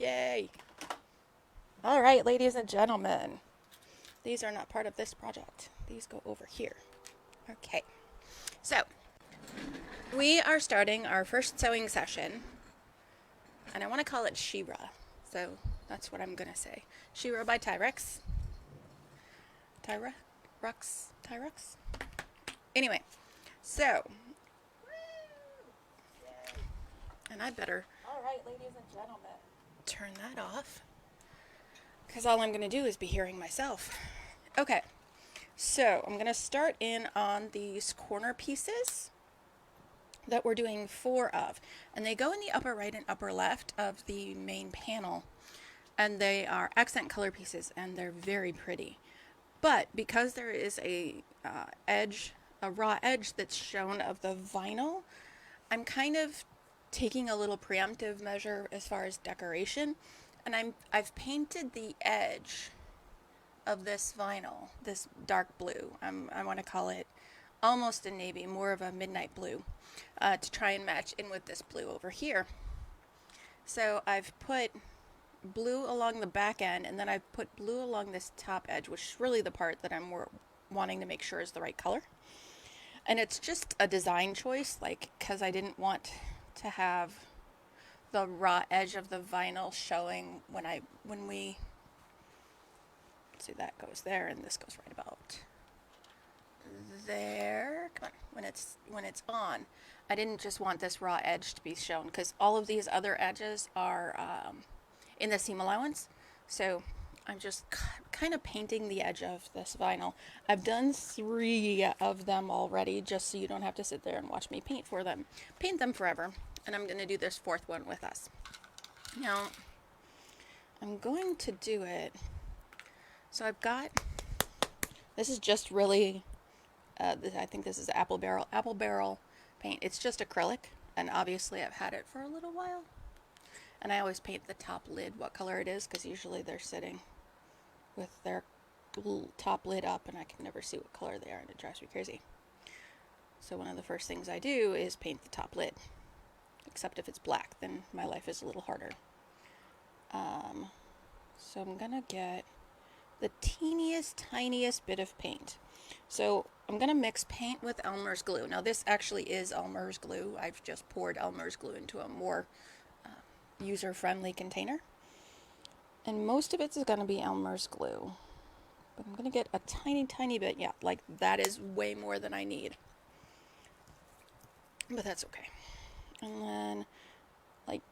Yay! All right, ladies and gentlemen. These are not part of this project. These go over here. Okay. So, we are starting our first sewing session, and I want to call it Sheera. So, that's what I'm going to say. Sheera by Tryxus. Tryxus? Anyway, so, and I better, all right, ladies and gentlemen, turn that off, because all I'm going to do is be hearing myself. Okay, so I'm going to start in on these corner pieces that we're doing 4 of, and they go in the upper right and upper left of the main panel, and they are accent color pieces, and they're very pretty. But because there is a raw edge that's shown of the vinyl, I'm kind of taking a little preemptive measure as far as decoration, and I've painted the edge of this vinyl, this dark blue. I want to call it almost a navy, more of a midnight blue, to try and match in with this blue over here. So I've put blue along the back end, and then I've put blue along this top edge, which is really the part that I'm wanting to make sure is the right color. And it's just a design choice, like, because I didn't want to have the raw edge of the vinyl showing when we see that goes there, and this goes right about there. Come on, when it's on, I didn't just want this raw edge to be shown, because all of these other edges are in the seam allowance. So I'm just kind of painting the edge of this vinyl. I've done 3 of them already, just so you don't have to sit there and watch me paint them forever. And I'm going to do this 4th one with us. Now, I'm going to do it. So I've got, this is just really, I think this is apple barrel paint. It's just acrylic, and obviously I've had it for a little while. And I always paint the top lid what color it is, because usually they're sitting with their top lid up, and I can never see what color they are, and it drives me crazy. So one of the first things I do is paint the top lid. Except if it's black, then my life is a little harder. So I'm gonna get the tiniest bit of paint. So I'm gonna mix paint with Elmer's glue. Now this actually is Elmer's glue. I've just poured Elmer's glue into a more user-friendly container. And most of it is gonna be Elmer's glue. But I'm gonna get a tiny bit. Yeah, like that is way more than I need. But that's okay. And then, like,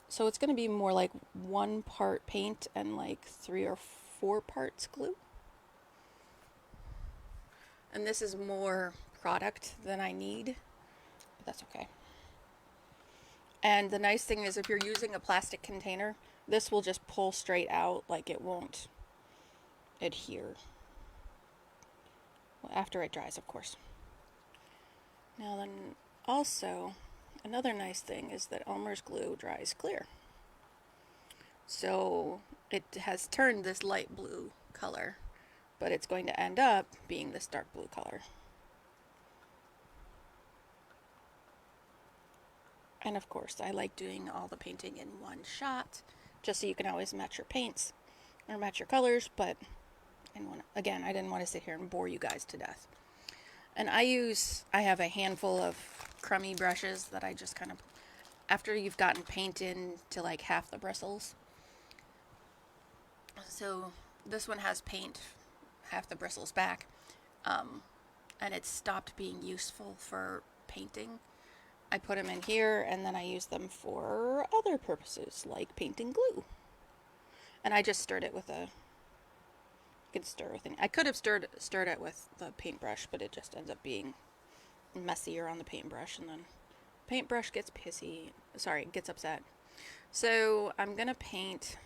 so it's going to be more like 1 part paint and like 3 or 4 parts glue. And this is more product than I need, but that's okay. And the nice thing is, if you're using a plastic container, this will just pull straight out, like it won't adhere. Well, after it dries, of course. Now then, also, another nice thing is that Elmer's glue dries clear. So it has turned this light blue color, but it's going to end up being this dark blue color. And of course, I like doing all the painting in one shot, just so you can always match your paints or match your colors, but again, I didn't want to sit here and bore you guys to death. And I have a handful of crummy brushes that I just kind of, after you've gotten paint in to like half the bristles. So this one has paint half the bristles back, and it's stopped being useful for painting. I put them in here, and then I use them for other purposes, like painting glue. And I just stirred it with I could have stirred it with the paintbrush, but it just ends up being messier on the paintbrush, and then paintbrush gets gets upset. So I'm gonna paint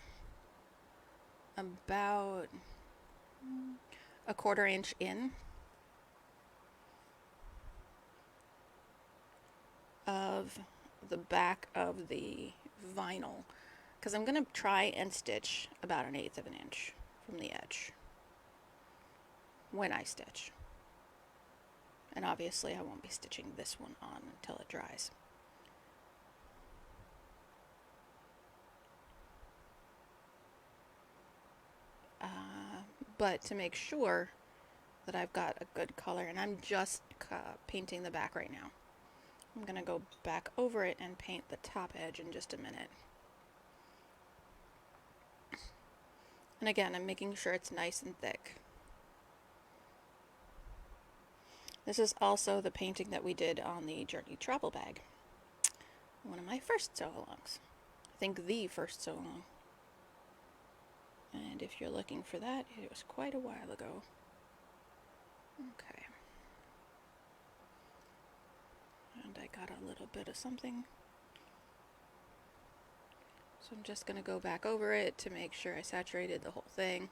about a 1/4 inch in of the back of the vinyl, because I'm gonna try and stitch about 1/8 of an inch from the edge when I stitch. And obviously I won't be stitching this one on until it dries. but to make sure that I've got a good color, and I'm just painting the back right now. I'm going to go back over it and paint the top edge in just a minute. And again, I'm making sure it's nice and thick. This is also the painting that we did on the Journey travel bag. One of my first Sewalongs. I think the first Sewalong. And if you're looking for that, it was quite a while ago. Okay. And I got a little bit of something. So I'm just going to go back over it to make sure I saturated the whole thing.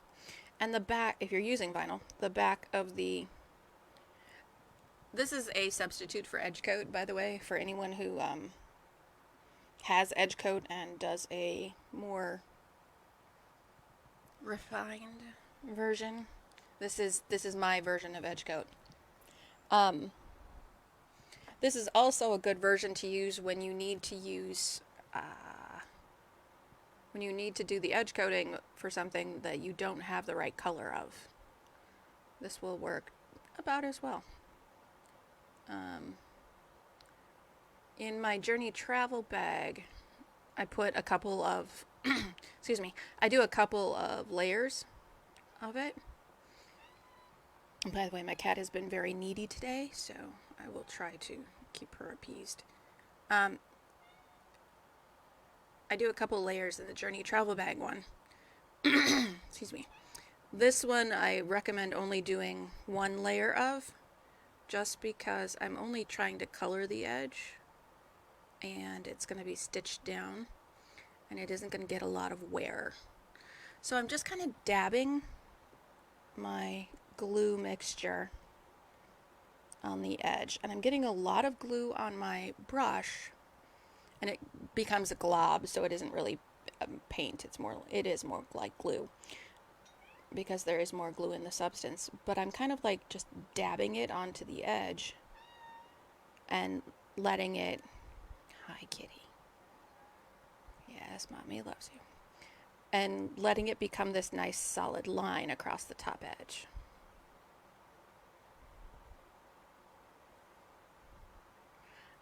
And the back, if you're using vinyl, the back of the... This is a substitute for edge coat, by the way, for anyone who has edge coat and does a more refined version. This is my version of edge coat. This is also a good version to use when you need to use when you need to do the edge coating for something that you don't have the right color of. This will work about as well. In my Journey travel bag, I put a couple of, excuse me, I do a couple of layers of it. And by the way, my cat has been very needy today, so I will try to keep her appeased. I do a couple layers in the Journey travel bag one. Excuse me. This one I recommend only doing one layer of, just because I'm only trying to color the edge, and it's going to be stitched down, and it isn't going to get a lot of wear. So I'm just kind of dabbing my glue mixture on the edge, and I'm getting a lot of glue on my brush, and it becomes a glob, so it isn't really paint. It is more like glue, because there is more glue in the substance. But I'm kind of like just dabbing it onto the edge and letting it... Hi, kitty. Yes, mommy loves you. And letting it become this nice solid line across the top edge.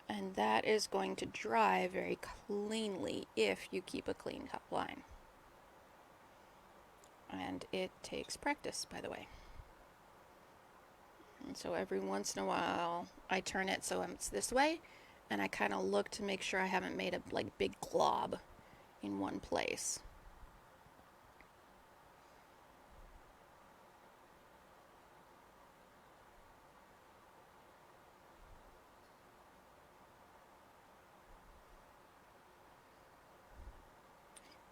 And that is going to dry very cleanly if you keep a clean top line. And it takes practice, by the way. And so every once in a while I turn it so it's this way, and I kind of look to make sure I haven't made a big glob in one place.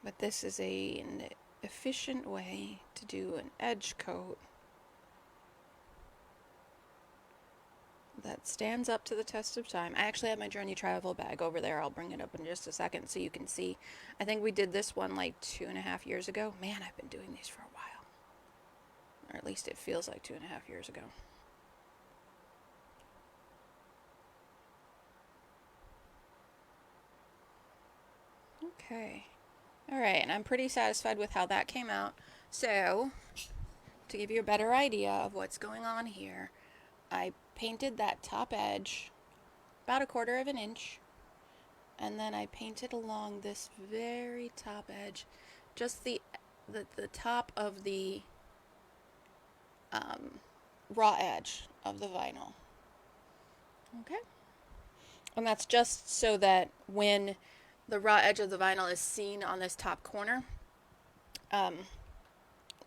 But this is an efficient way to do an edge coat that stands up to the test of time. I actually have my Journey travel bag over there. I'll bring it up in just a second so you can see. I think we did this one like 2.5 years ago. Man, I've been doing these for a while. Or at least it feels like 2.5 years ago. Okay. Alright, and I'm pretty satisfied with how that came out. So, to give you a better idea of what's going on here, I painted that top edge about 1/4 of an inch, and then I painted along this very top edge, just the top of the raw edge of the vinyl. Okay? And that's just so that when the raw edge of the vinyl is seen on this top corner,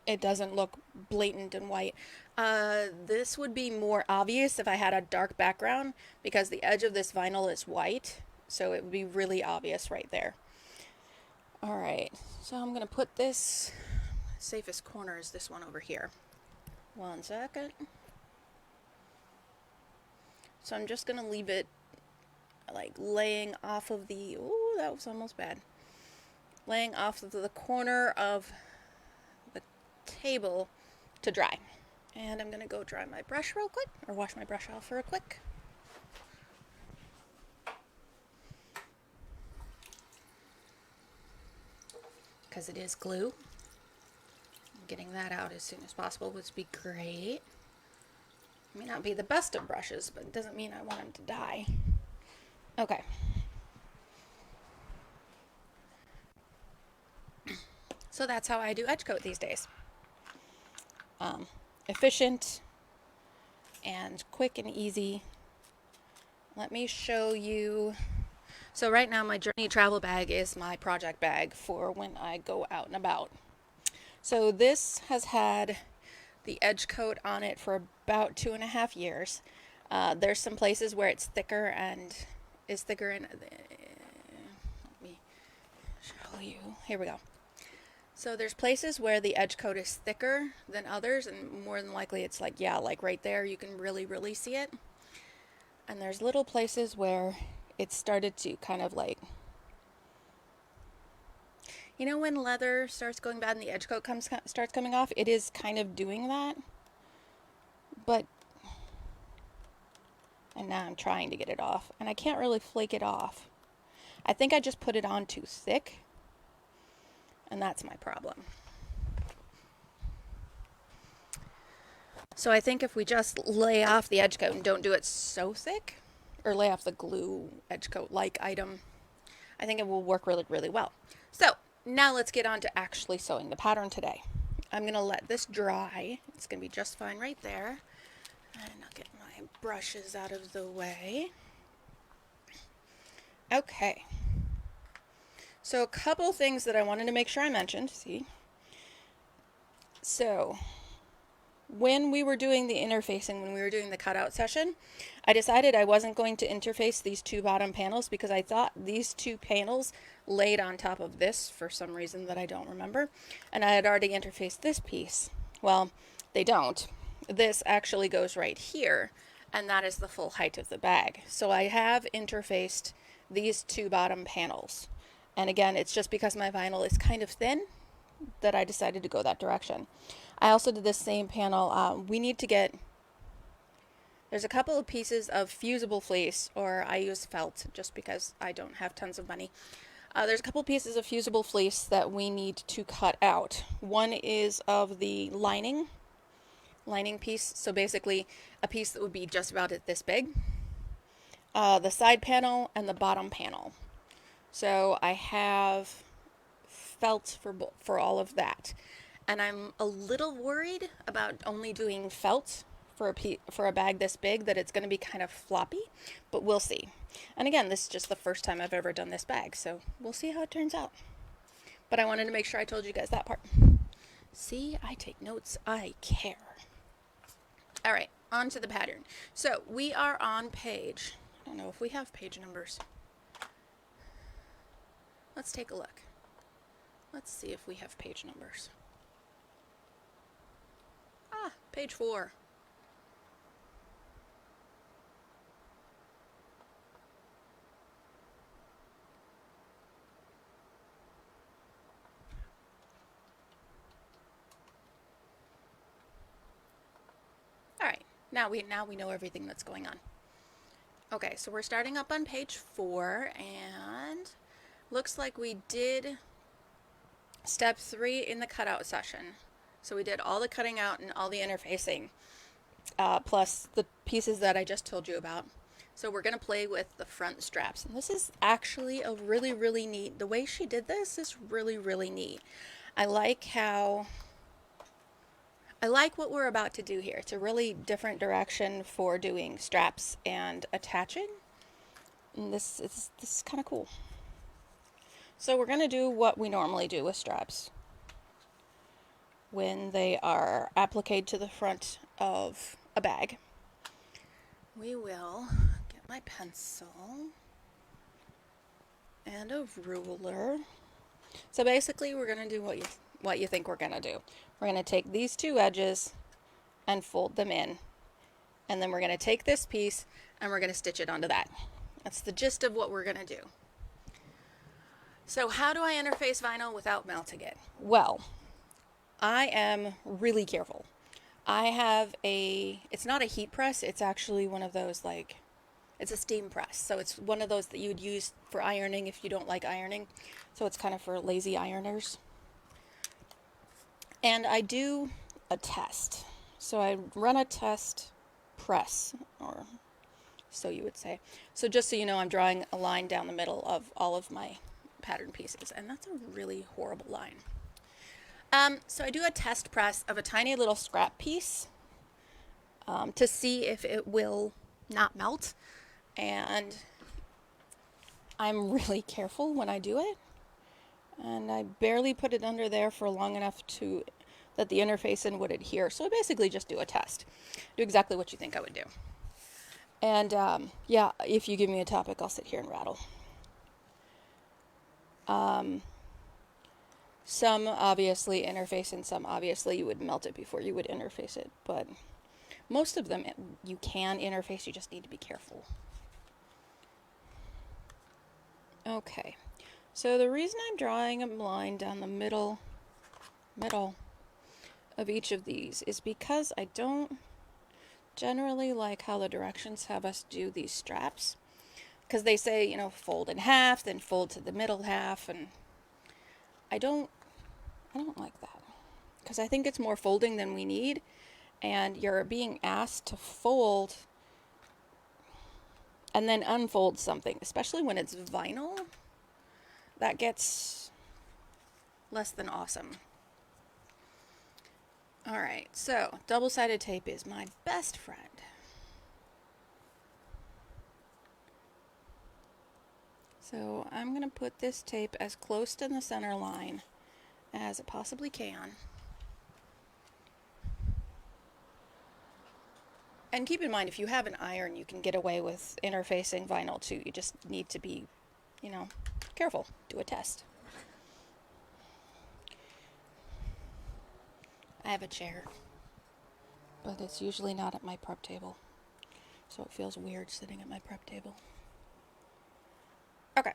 it doesn't look blatant and white. This would be more obvious if I had a dark background, because the edge of this vinyl is white, so it would be really obvious right there. Alright, so I'm going to put this, safest corner is this one over here. 1 second. So I'm just going to leave it like laying off of the, ooh, that was almost bad. Laying off of the corner of the table to dry. And I'm going to go dry my brush real quick, or wash my brush off real quick. Because it is glue. getting that out as soon as possible would be great. It may not be the best of brushes, but it doesn't mean I want them to die. Okay. So that's how I do edge coat these days. Efficient and quick and easy. Let me show you. So right now my Journey travel bag is my project bag for when I go out and about. So this has had the edge coat on it for about 2.5 years. There's some places where it's thicker and is thicker and let me show you. Here we go. So there's places where the edge coat is thicker than others, and more than likely it's like, yeah, like right there you can really see it. And there's little places where it's started to kind of like, you know, when leather starts going bad and the edge coat starts coming off, it is kind of doing that. But, and now I'm trying to get it off, and I can't really flake it off. I think I just put it on too thick, and that's my problem. So I think if we just lay off the edge coat and don't do it so thick, or lay off the glue edge coat like item, I think it will work really well. So now let's get on to actually sewing the pattern today. I'm going to let this dry. It's going to be just fine right there. And I'll get my brushes out of the way. Okay. So a couple things that I wanted to make sure I mentioned. See? So when we were doing the interfacing, when we were doing the cutout session, I decided I wasn't going to interface these two bottom panels because I thought these two panels laid on top of this for some reason that I don't remember. And I had already interfaced this piece. Well, they don't. This actually goes right here, and that is the full height of the bag. So I have interfaced these two bottom panels. And again, it's just because my vinyl is kind of thin that I decided to go that direction. I also did this same panel. We need to get, there's a couple of pieces of fusible fleece, or I use felt just because I don't have tons of money. There's a couple pieces of fusible fleece that we need to cut out. One is of the lining piece, so basically a piece that would be just about this big. The side panel and the bottom panel. So I have felt for all of that. And I'm a little worried about only doing felt for a bag this big, that it's going to be kind of floppy, but we'll see. And again, this is just the first time I've ever done this bag, so we'll see how it turns out. But I wanted to make sure I told you guys that part. See, I take notes, I care. All right, on to the pattern. So we are on page, I don't know if we have page numbers. Let's take a look. Let's see if we have page numbers. Ah, page 4. All right, now we know everything that's going on. Okay, so we're starting up on page 4, and looks like we did step 3 in the cutout session. So we did all the cutting out and all the interfacing, plus the pieces that I just told you about. So we're going to play with the front straps. And this is actually a really neat, the way she did this is really neat. I like what we're about to do here. It's a really different direction for doing straps and attaching. And this is kind of cool. So we're going to do what we normally do with straps when they are appliqued to the front of a bag. We will get my pencil and a ruler. So basically we're going to do what you think we're going to do. We're going to take these two edges and fold them in. And then we're going to take this piece and we're going to stitch it onto that. That's the gist of what we're going to do. So how do I interface vinyl without melting it? Well, I am really careful. I have it's not a heat press, it's actually one of those it's a steam press. So it's one of those that you would use for ironing if you don't like ironing. So it's kind of for lazy ironers. And I do a test. So I run a test press, or so you would say. So just so you know, I'm drawing a line down the middle of all of my pattern pieces, and that's a really horrible line. So I do a test press of a tiny little scrap piece to see if it will not melt, and I'm really careful when I do it, and I barely put it under there for long enough that the interfacing would adhere. So I basically just do a test. Do exactly what you think I would do. And yeah, if you give me a topic, I'll sit here and rattle. Some obviously interface, and some obviously you would melt it before you would interface it. But most of them you can interface, you just need to be careful. Okay, so the reason I'm drawing a line down the middle of each of these is because I don't generally like how the directions have us do these straps. Because they say, you know, fold in half, then fold to the middle half, and I don't like that. Because I think it's more folding than we need, and you're being asked to fold and then unfold something, especially when it's vinyl. That gets less than awesome. Alright, so double-sided tape is my best friend. So I'm going to put this tape as close to the center line as it possibly can. And keep in mind, if you have an iron, you can get away with interfacing vinyl too. You just need to be, you know, careful. Do a test. I have a chair, but it's usually not at my prep table, so it feels weird sitting at my prep table. Okay,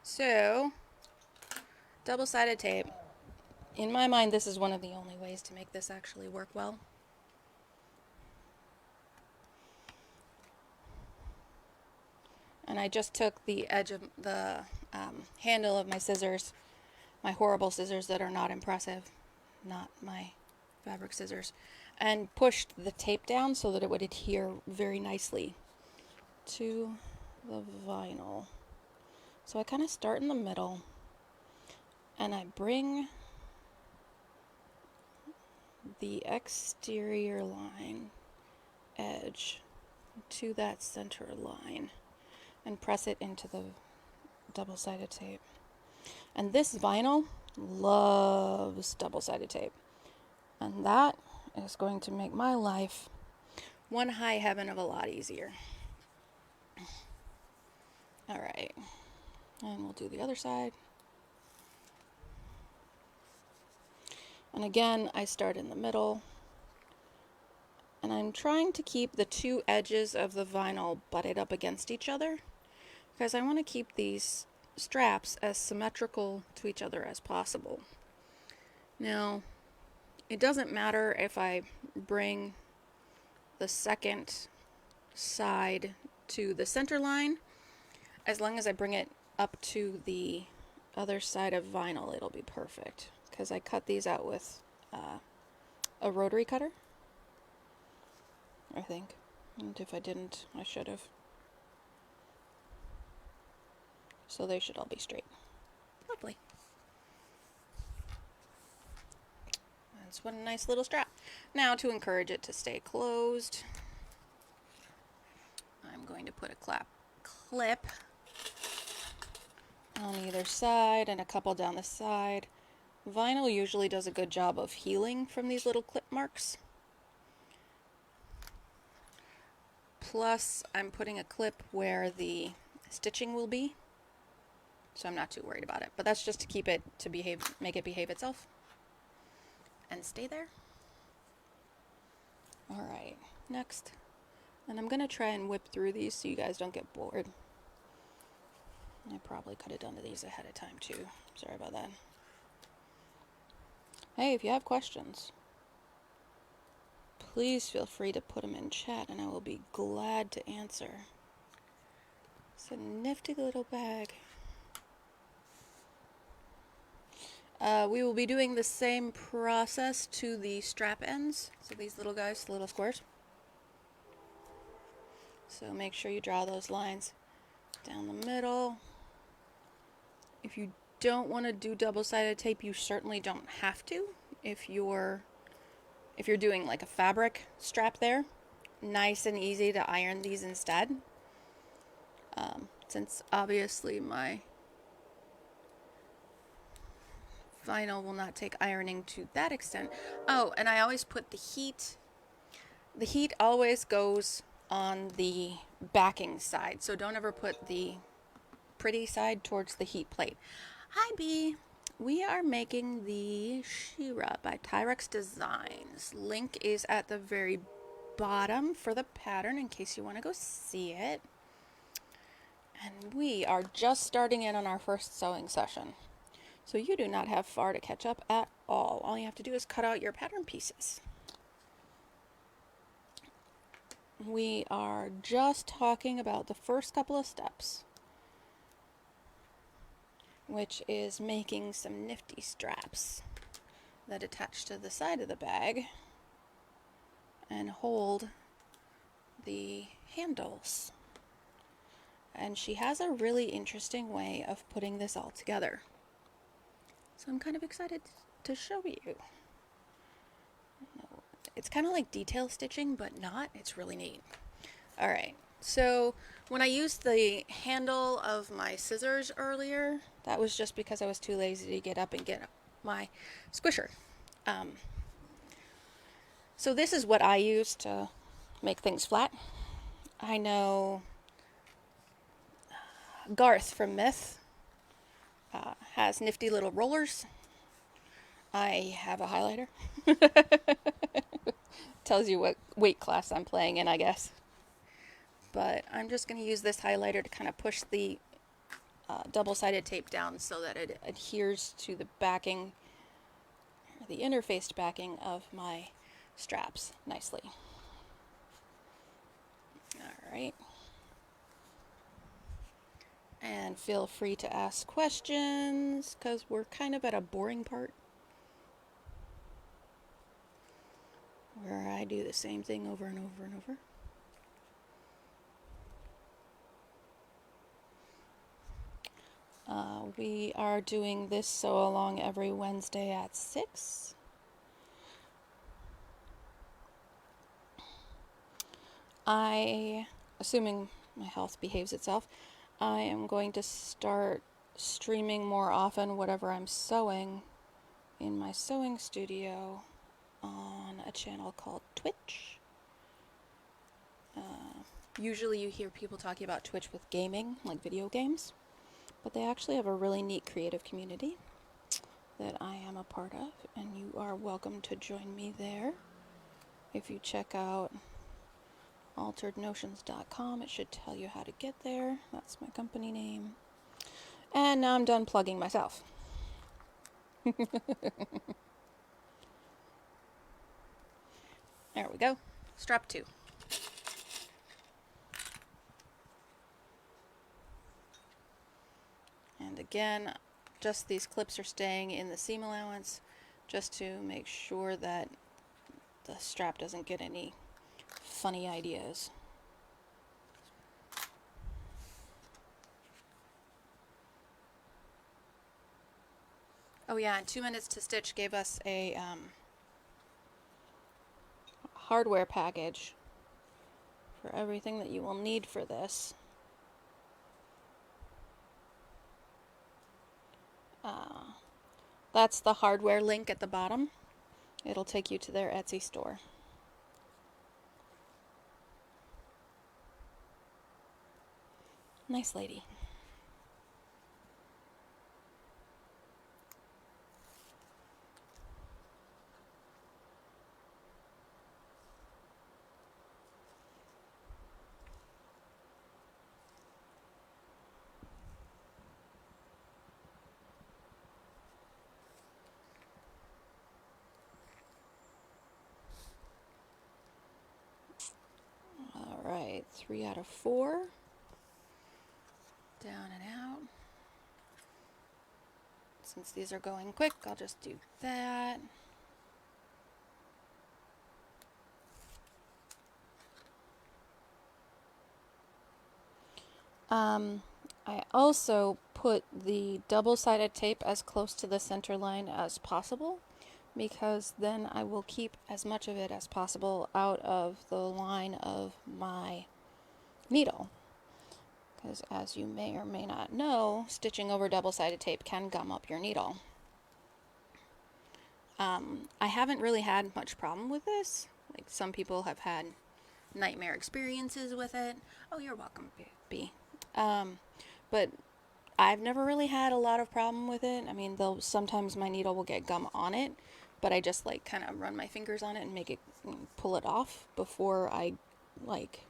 so double-sided tape. In my mind, this is one of the only ways to make this actually work well. And I just took the edge of the handle of my scissors, my horrible scissors that are not impressive, not my fabric scissors, and pushed the tape down so that it would adhere very nicely to the vinyl. So I kind of start in the middle, and I bring the exterior line edge to that center line and press it into the double-sided tape. And this vinyl loves double-sided tape, and that is going to make my life one high heaven of a lot easier. Alright, and we'll do the other side. And again, I start in the middle, and I'm trying to keep the two edges of the vinyl butted up against each other, because I want to keep these straps as symmetrical to each other as possible. Now, it doesn't matter if I bring the second side to the center line. As long as I bring it up to the other side of vinyl, it'll be perfect. Because I cut these out with a rotary cutter, I think. And if I didn't, I should have. So they should all be straight. Lovely. That's what a nice little strap. Now, to encourage it to stay closed, I'm going to put a clip on either side and a couple down the side. Vinyl usually does a good job of healing from these little clip marks. Plus, I'm putting a clip where the stitching will be, so I'm not too worried about it. But that's just to keep it to make it behave itself and stay there. Alright, next. And I'm going to try and whip through these so you guys don't get bored. I probably could have done these ahead of time too. Sorry about that. Hey, if you have questions, please feel free to put them in chat and I will be glad to answer. It's a nifty little bag. We will be doing the same process to the strap ends. So these little guys, the little squares. So make sure you draw those lines down the middle. If you don't want to do double-sided tape, you certainly don't have to. If you're doing like a fabric strap there, nice and easy to iron these instead. Since obviously my vinyl will not take ironing to that extent. Oh, and I always put the heat always goes on the backing side, so don't ever put the pretty side towards the heat plate. Hi B, we are making the Sheera by Tryxus Designs. Link is at the very bottom for the pattern in case you want to go see it. And we are just starting in on our first sewing session. So you do not have far to catch up at all. All you have to do is cut out your pattern pieces. We are just talking about the first couple of steps, which is making some nifty straps that attach to the side of the bag and hold the handles. And she has a really interesting way of putting this all together. So I'm kind of excited to show you. It's kind of like detail stitching, but not. It's really neat. All right. So when I used the handle of my scissors earlier, that was just because I was too lazy to get up and get my squisher. So this is what I use to make things flat. I know Garth from Myth has nifty little rollers. I have a highlighter. Tells you what weight class I'm playing in, I guess. But I'm just going to use this highlighter to kind of push the double-sided tape down so that it adheres to the backing, the interfaced backing of my straps nicely. All right. And feel free to ask questions because we're kind of at a boring part where I do the same thing over and over and over. We are doing this sew-along every Wednesday at 6. Assuming my health behaves itself, I am going to start streaming more often whatever I'm sewing in my sewing studio on a channel called Twitch. Usually you hear people talking about Twitch with gaming, like video games, but they actually have a really neat creative community that I am a part of, and you are welcome to join me there. If you check out alterednotions.com, it should tell you how to get there. That's my company name. And now I'm done plugging myself. There we go. Strap 2. And again, just these clips are staying in the seam allowance just to make sure that the strap doesn't get any funny ideas. Oh yeah, and 2 minutes to stitch gave us a hardware package for everything that you will need for this. That's the hardware link at the bottom. It'll take you to their Etsy store. Nice lady. Alright, 3 out of 4. Down and out. It's Since these are going quick, I'll just do that. I also put the double-sided tape as close to the center line as possible, because then I will keep as much of it as possible out of the line of my needle. Because as you may or may not know, stitching over double-sided tape can gum up your needle. I haven't really had much problem with this. Like, some people have had nightmare experiences with it. Oh, you're welcome, B. But I've never really had a lot of problem with it. I mean, though sometimes my needle will get gum on it, but I just like kind of run my fingers on it and make it pull it off before I like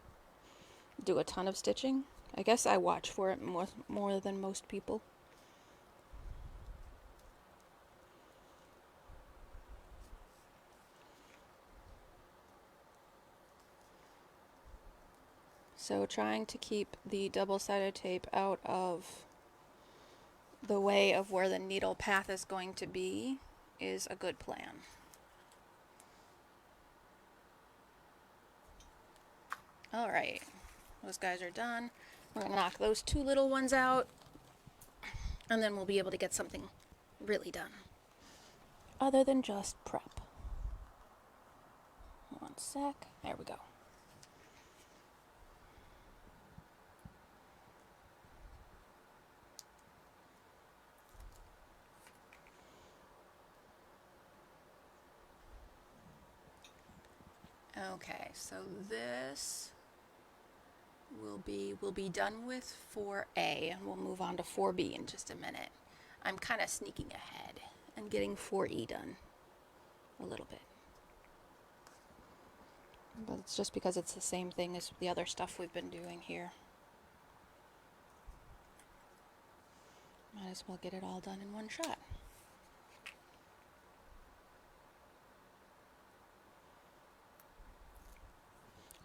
do a ton of stitching. I guess I watch for it more than most people. So trying to keep the double-sided tape out of the way of where the needle path is going to be is a good plan. Alright, those guys are done. We're going to knock those two little ones out, and then we'll be able to get something really done. Other than just prep. One sec. There we go. Okay, so this will be done with 4A, and we'll move on to 4B in just a minute. I'm kind of sneaking ahead and getting 4E done a little bit. But it's just because it's the same thing as the other stuff we've been doing here. Might as well get it all done in one shot.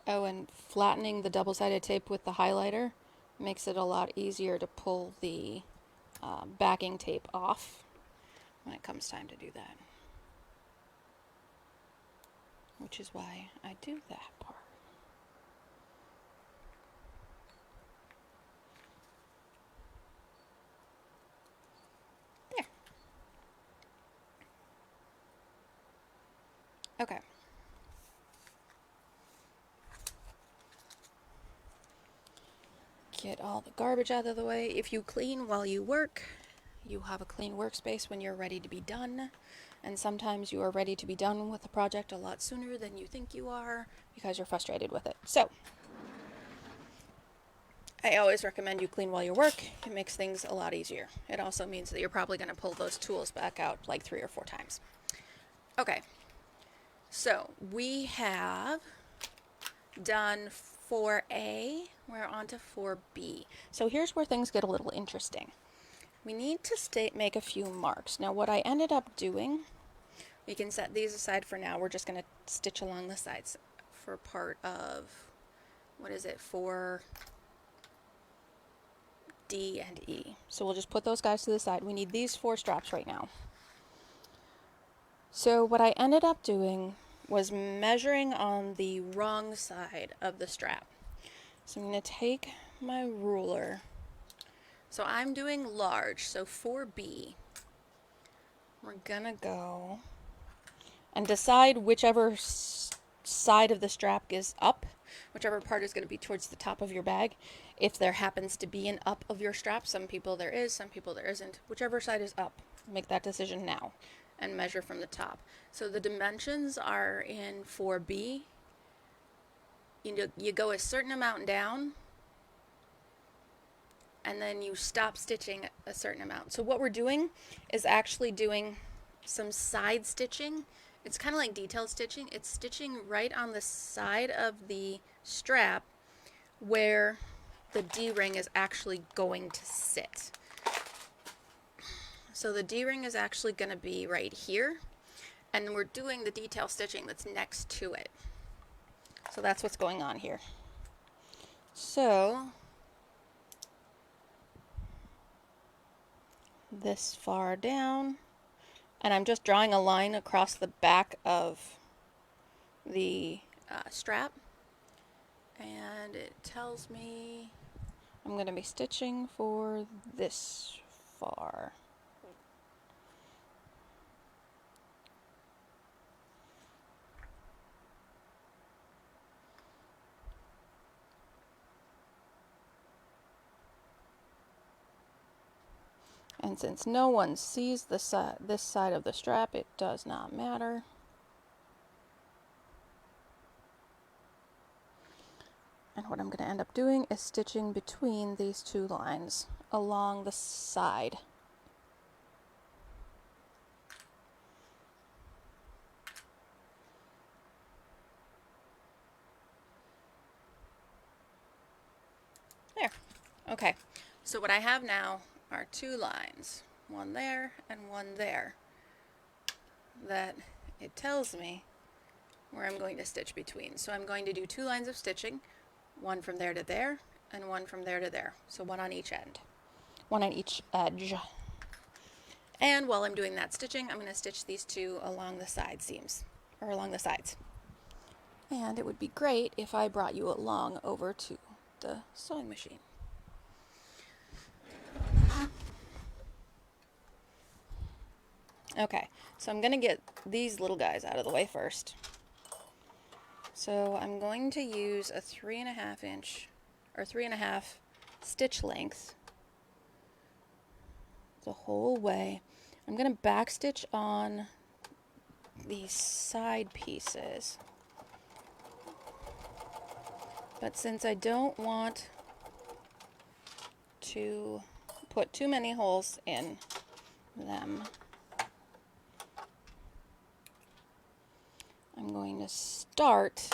Oh, and flattening the double-sided tape with the highlighter makes it a lot easier to pull the backing tape off when it comes time to do that. Which is why I do that part. There. Okay. Get all the garbage out of the way. If you clean while you work, you have a clean workspace when you're ready to be done. And sometimes you are ready to be done with the project a lot sooner than you think you are because you're frustrated with it. So, I always recommend you clean while you work. It makes things a lot easier. It also means that you're probably going to pull those tools back out like 3 or 4 times. Okay, so we have done 4A, we're on to 4B. So here's where things get a little interesting. We need to make a few marks. Now what I ended up doing, we can set these aside for now. We're just going to stitch along the sides for part of, what is it, 4D and E. So we'll just put those guys to the side. We need these 4 straps right now. So what I ended up doing was measuring on the wrong side of the strap. So I'm going to take my ruler. So I'm doing large, so 4B. We're going to go and decide whichever side of the strap is up, whichever part is going to be towards the top of your bag. If there happens to be an up of your strap, some people there is, some people there isn't. Whichever side is up, make that decision now and measure from the top. So the dimensions are in 4B. You go a certain amount down, and then you stop stitching a certain amount. So what we're doing is actually doing some side stitching. It's kind of like detailed stitching. It's stitching right on the side of the strap where the D-ring is actually going to sit. So the D-ring is actually going to be right here, and we're doing the detail stitching that's next to it. So that's what's going on here. So this far down, and I'm just drawing a line across the back of the strap, and it tells me I'm going to be stitching for this far. And since no one sees this side of the strap, it does not matter. And what I'm going to end up doing is stitching between these two lines along the side. There. Okay. So what I have now are two lines, one there and one there, that it tells me where I'm going to stitch between. So I'm going to do two lines of stitching, one from there to there and one from there to there. So one on each end, one on each edge. And while I'm doing that stitching, I'm going to stitch these two along the side seams, or along the sides. And it would be great if I brought you along over to the sewing machine. Okay, so I'm going to get these little guys out of the way first. So I'm going to use a 3.5 inch or 3.5 stitch length the whole way. I'm going to back stitch on these side pieces. But since I don't want to put too many holes in them, I'm going to start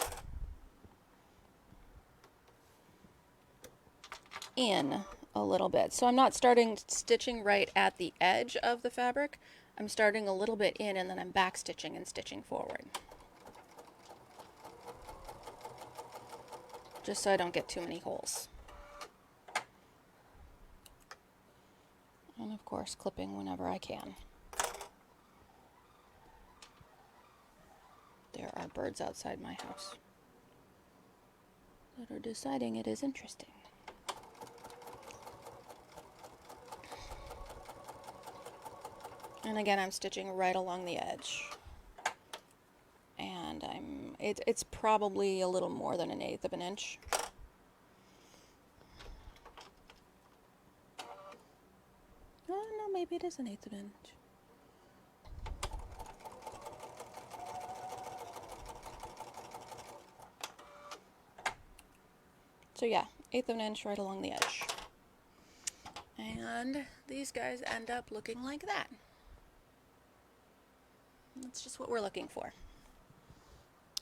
in a little bit. So I'm not starting stitching right at the edge of the fabric. I'm starting a little bit in, and then I'm back stitching and stitching forward. Just so I don't get too many holes. And of course, clipping whenever I can. There are birds outside my house that are deciding it is interesting. And again, I'm stitching right along the edge. And it's probably a little more than 1/8 of an inch. Oh no, maybe it is 1/8 of an inch. So yeah, 1/8 of an inch right along the edge. And these guys end up looking like that. That's just what we're looking for.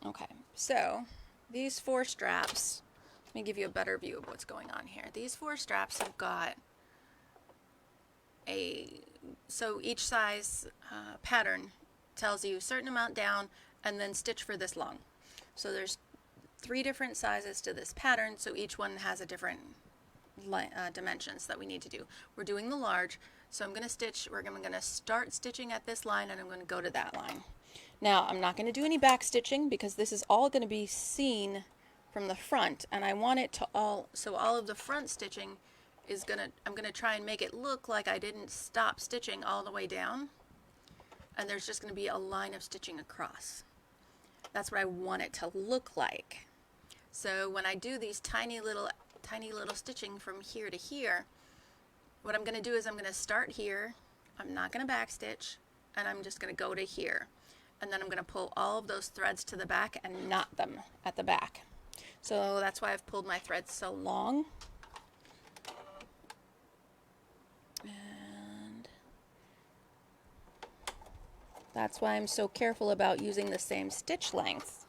Okay, so these 4 straps, let me give you a better view of what's going on here. These 4 straps have got so each size pattern tells you a certain amount down and then stitch for this long. So there's 3 different sizes to this pattern, so each one has a different dimensions that we need to do. We're doing the large, so I'm going to stitch, we're going to start stitching at this line, and I'm going to go to that line. Now, I'm not going to do any back stitching because this is all going to be seen from the front, and I want it to so all of the front stitching is I'm going to try and make it look like I didn't stop stitching all the way down, and there's just going to be a line of stitching across. That's what I want it to look like. So when I do these tiny little stitching from here to here, what I'm going to do is I'm going to start here, I'm not going to back stitch, and I'm just going to go to here. And then I'm going to pull all of those threads to the back and knot them at the back. So that's why I've pulled my threads so long. And that's why I'm so careful about using the same stitch length.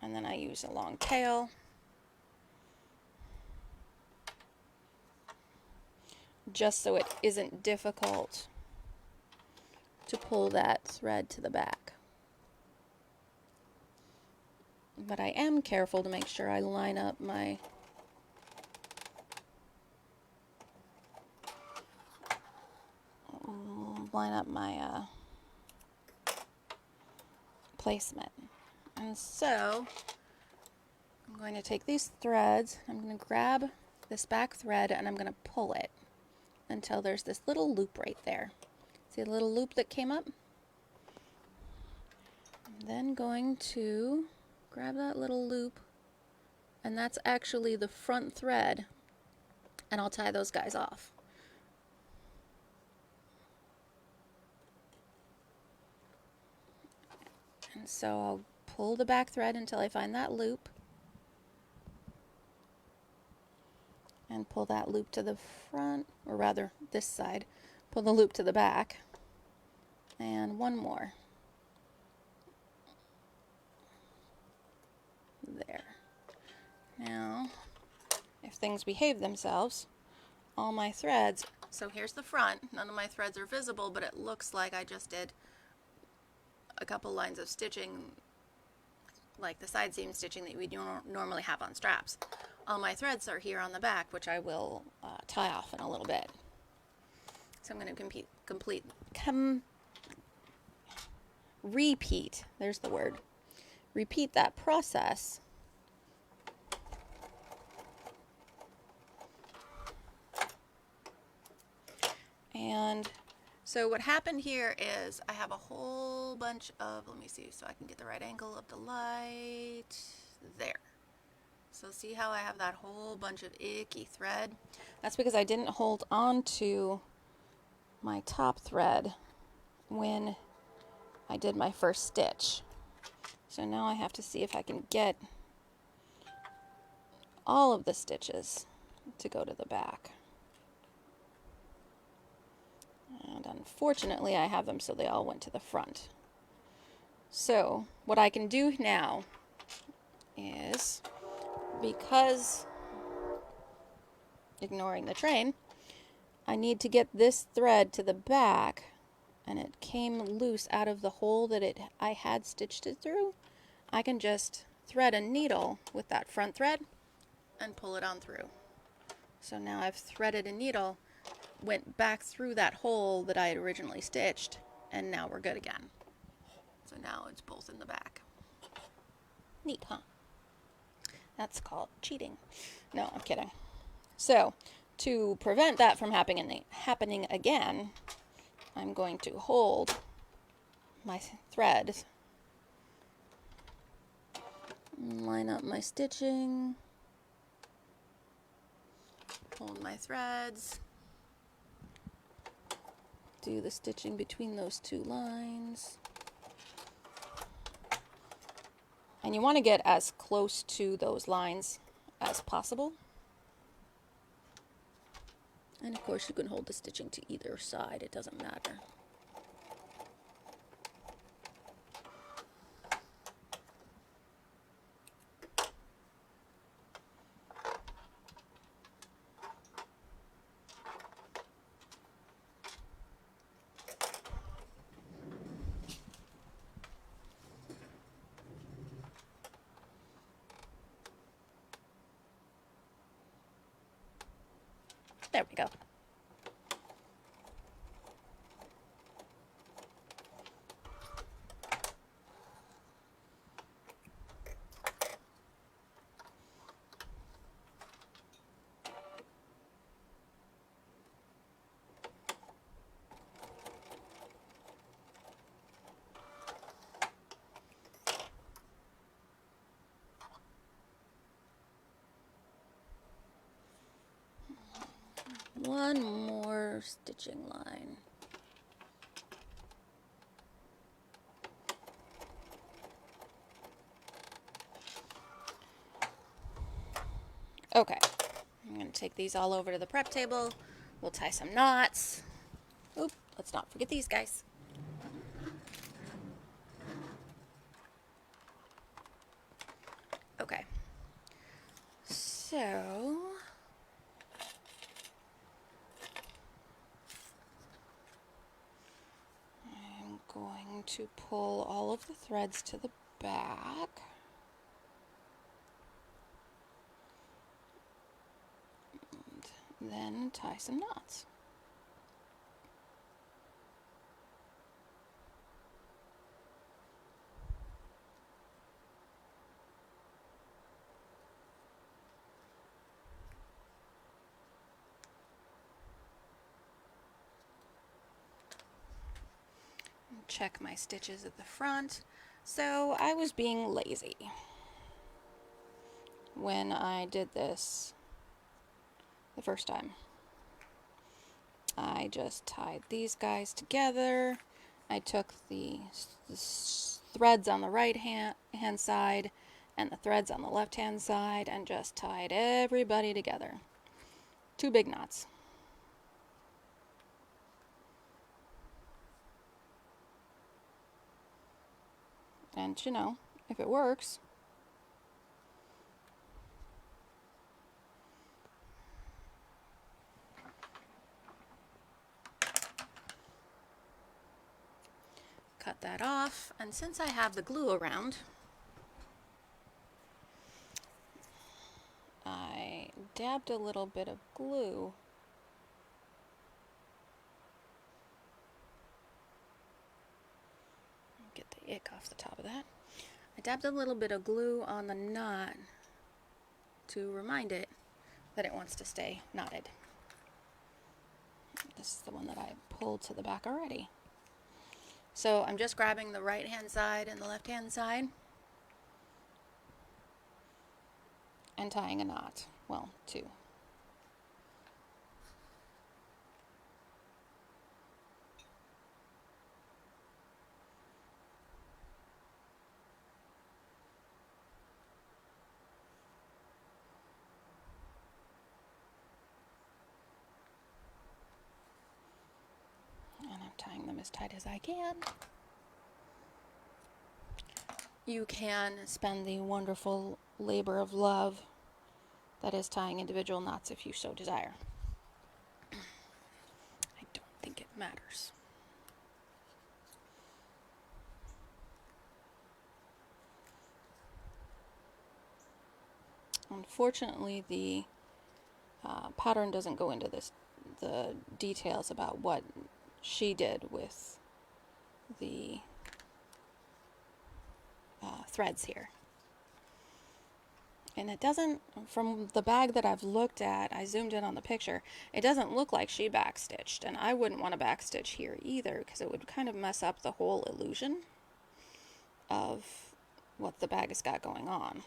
And then I use a long tail. Just so it isn't difficult to pull that thread to the back. But I am careful to make sure I line up line up my placement. And so I'm going to take these threads, I'm going to grab this back thread and I'm going to pull it until there's this little loop right there. See the little loop that came up? I'm then going to grab that little loop, and that's actually the front thread, and I'll tie those guys off. And so I'll pull the back thread until I find that loop, and pull that loop to the front, or rather this side, pull the loop to the back, and one more. There. Now, if things behave themselves, all my threads, so here's the front, none of my threads are visible, but it looks like I just did a couple lines of stitching, like the side seam stitching that we normally have on straps. All my threads are here on the back, which I will tie off in a little bit. So I'm going to repeat, there's the word, repeat that process. And so what happened here is I have a whole bunch of, let me see so I can get the right angle of the light, there. So see how I have that whole bunch of icky thread? That's because I didn't hold on to my top thread when I did my first stitch. So now I have to see if I can get all of the stitches to go to the back. And unfortunately I have them so they all went to the front. So what I can do now is, because ignoring the train, I need to get this thread to the back, and it came loose out of the hole that I had stitched it through. I can just thread a needle with that front thread and pull it on through. So now I've threaded a needle, went back through that hole that I had originally stitched, and now we're good again. So now it's both in the back. Neat, huh? That's called cheating. No, I'm kidding. So, to prevent that from happening again, I'm going to hold my threads, line up my stitching, hold my threads, do the stitching between those two lines. And you want to get as close to those lines as possible. And of course you can hold the stitching to either side, it doesn't matter. There we go. One more stitching line. Okay, I'm going to take these all over to the prep table. We'll tie some knots. Oop, let's not forget these guys. Okay, so I'm going to pull all of the threads to the back. And then tie some knots. check my stitches at the front. So I was being lazy when I did this the first time. I just tied these guys together. I took the threads on the right hand side and the threads on the left hand side and just tied everybody together. 2 big knots. And you know, if it works, cut that off. And since I have the glue around, I dabbed a little bit of glue get the ick off the top of that. I dabbed a little bit of glue on the knot to remind it that it wants to stay knotted. This is the one that I pulled to the back already. So I'm just grabbing the right hand side and the left hand side and tying a knot. Well, 2. And I'm tying them as tight as I can. You can spend the wonderful labor of love that is tying individual knots if you so desire. I don't think it matters. Unfortunately, the pattern doesn't go into the details about what she did with the threads here. And it doesn't, from the bag that I've looked at, I zoomed in on the picture, it doesn't look like she backstitched. And I wouldn't want to backstitch here either, because it would kind of mess up the whole illusion of what the bag has got going on.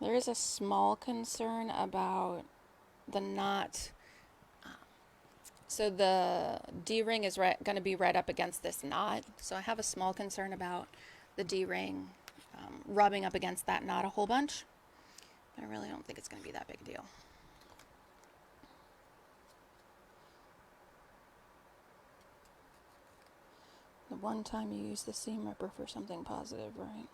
There is a small concern about the knot. So the D-ring is going to be right up against this knot. So I have a small concern about the D-ring rubbing up against that knot a whole bunch. But I really don't think it's going to be that big a deal. The one time you use the seam ripper for something positive, right?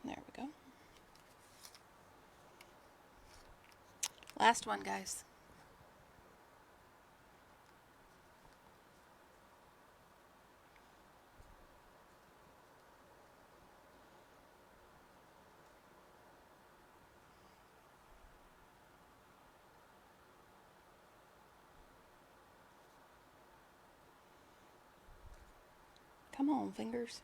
There we go. Last one, guys. Come on, fingers.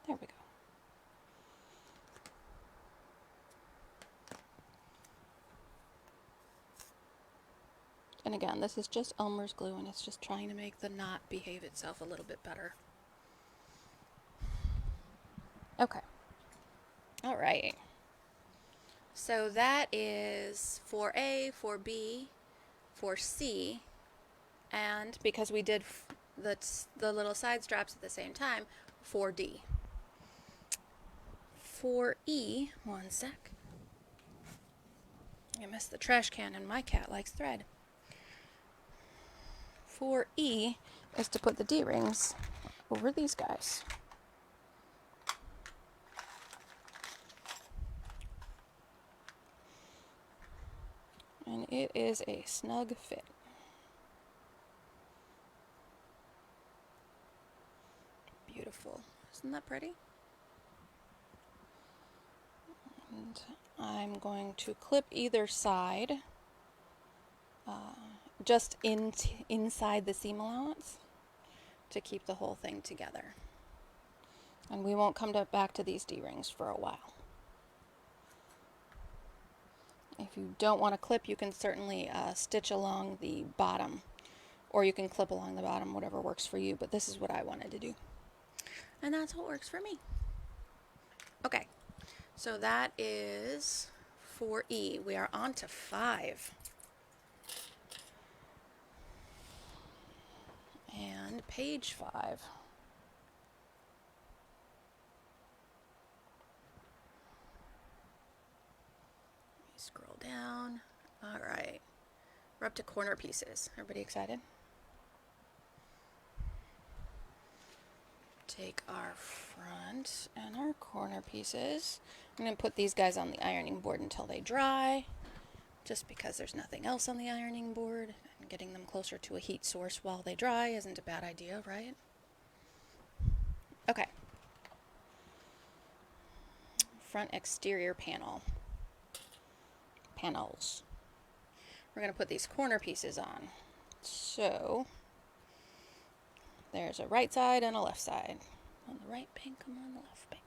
There we go. And again, this is just Elmer's glue, and it's just trying to make the knot behave itself a little bit better. Okay. All right. So that is 4A, 4B, 4C, and because we did the little side straps at the same time, 4D. 4E, one sec. I missed the trash can and my cat likes thread. 4E is to put the D-rings over these guys. And it is a snug fit. Beautiful. Isn't that pretty? And I'm going to clip either side just inside the seam allowance to keep the whole thing together. And we won't come back to these D-rings for a while. If you don't want to clip, you can certainly stitch along the bottom, or you can clip along the bottom, whatever works for you, but this is what I wanted to do. And that's what works for me. Okay, so that is 4E. We are on to 5. And page 5. Let me scroll down. All right. We're up to corner pieces. Everybody excited? Take our front and our corner pieces. I'm going to put these guys on the ironing board until they dry, just because there's nothing else on the ironing board, and getting them closer to a heat source while they dry isn't a bad idea, right? Okay. Front exterior panels. We're going to put these corner pieces on. So there's a right side and a left side. On the right pink, I'm on the left pink.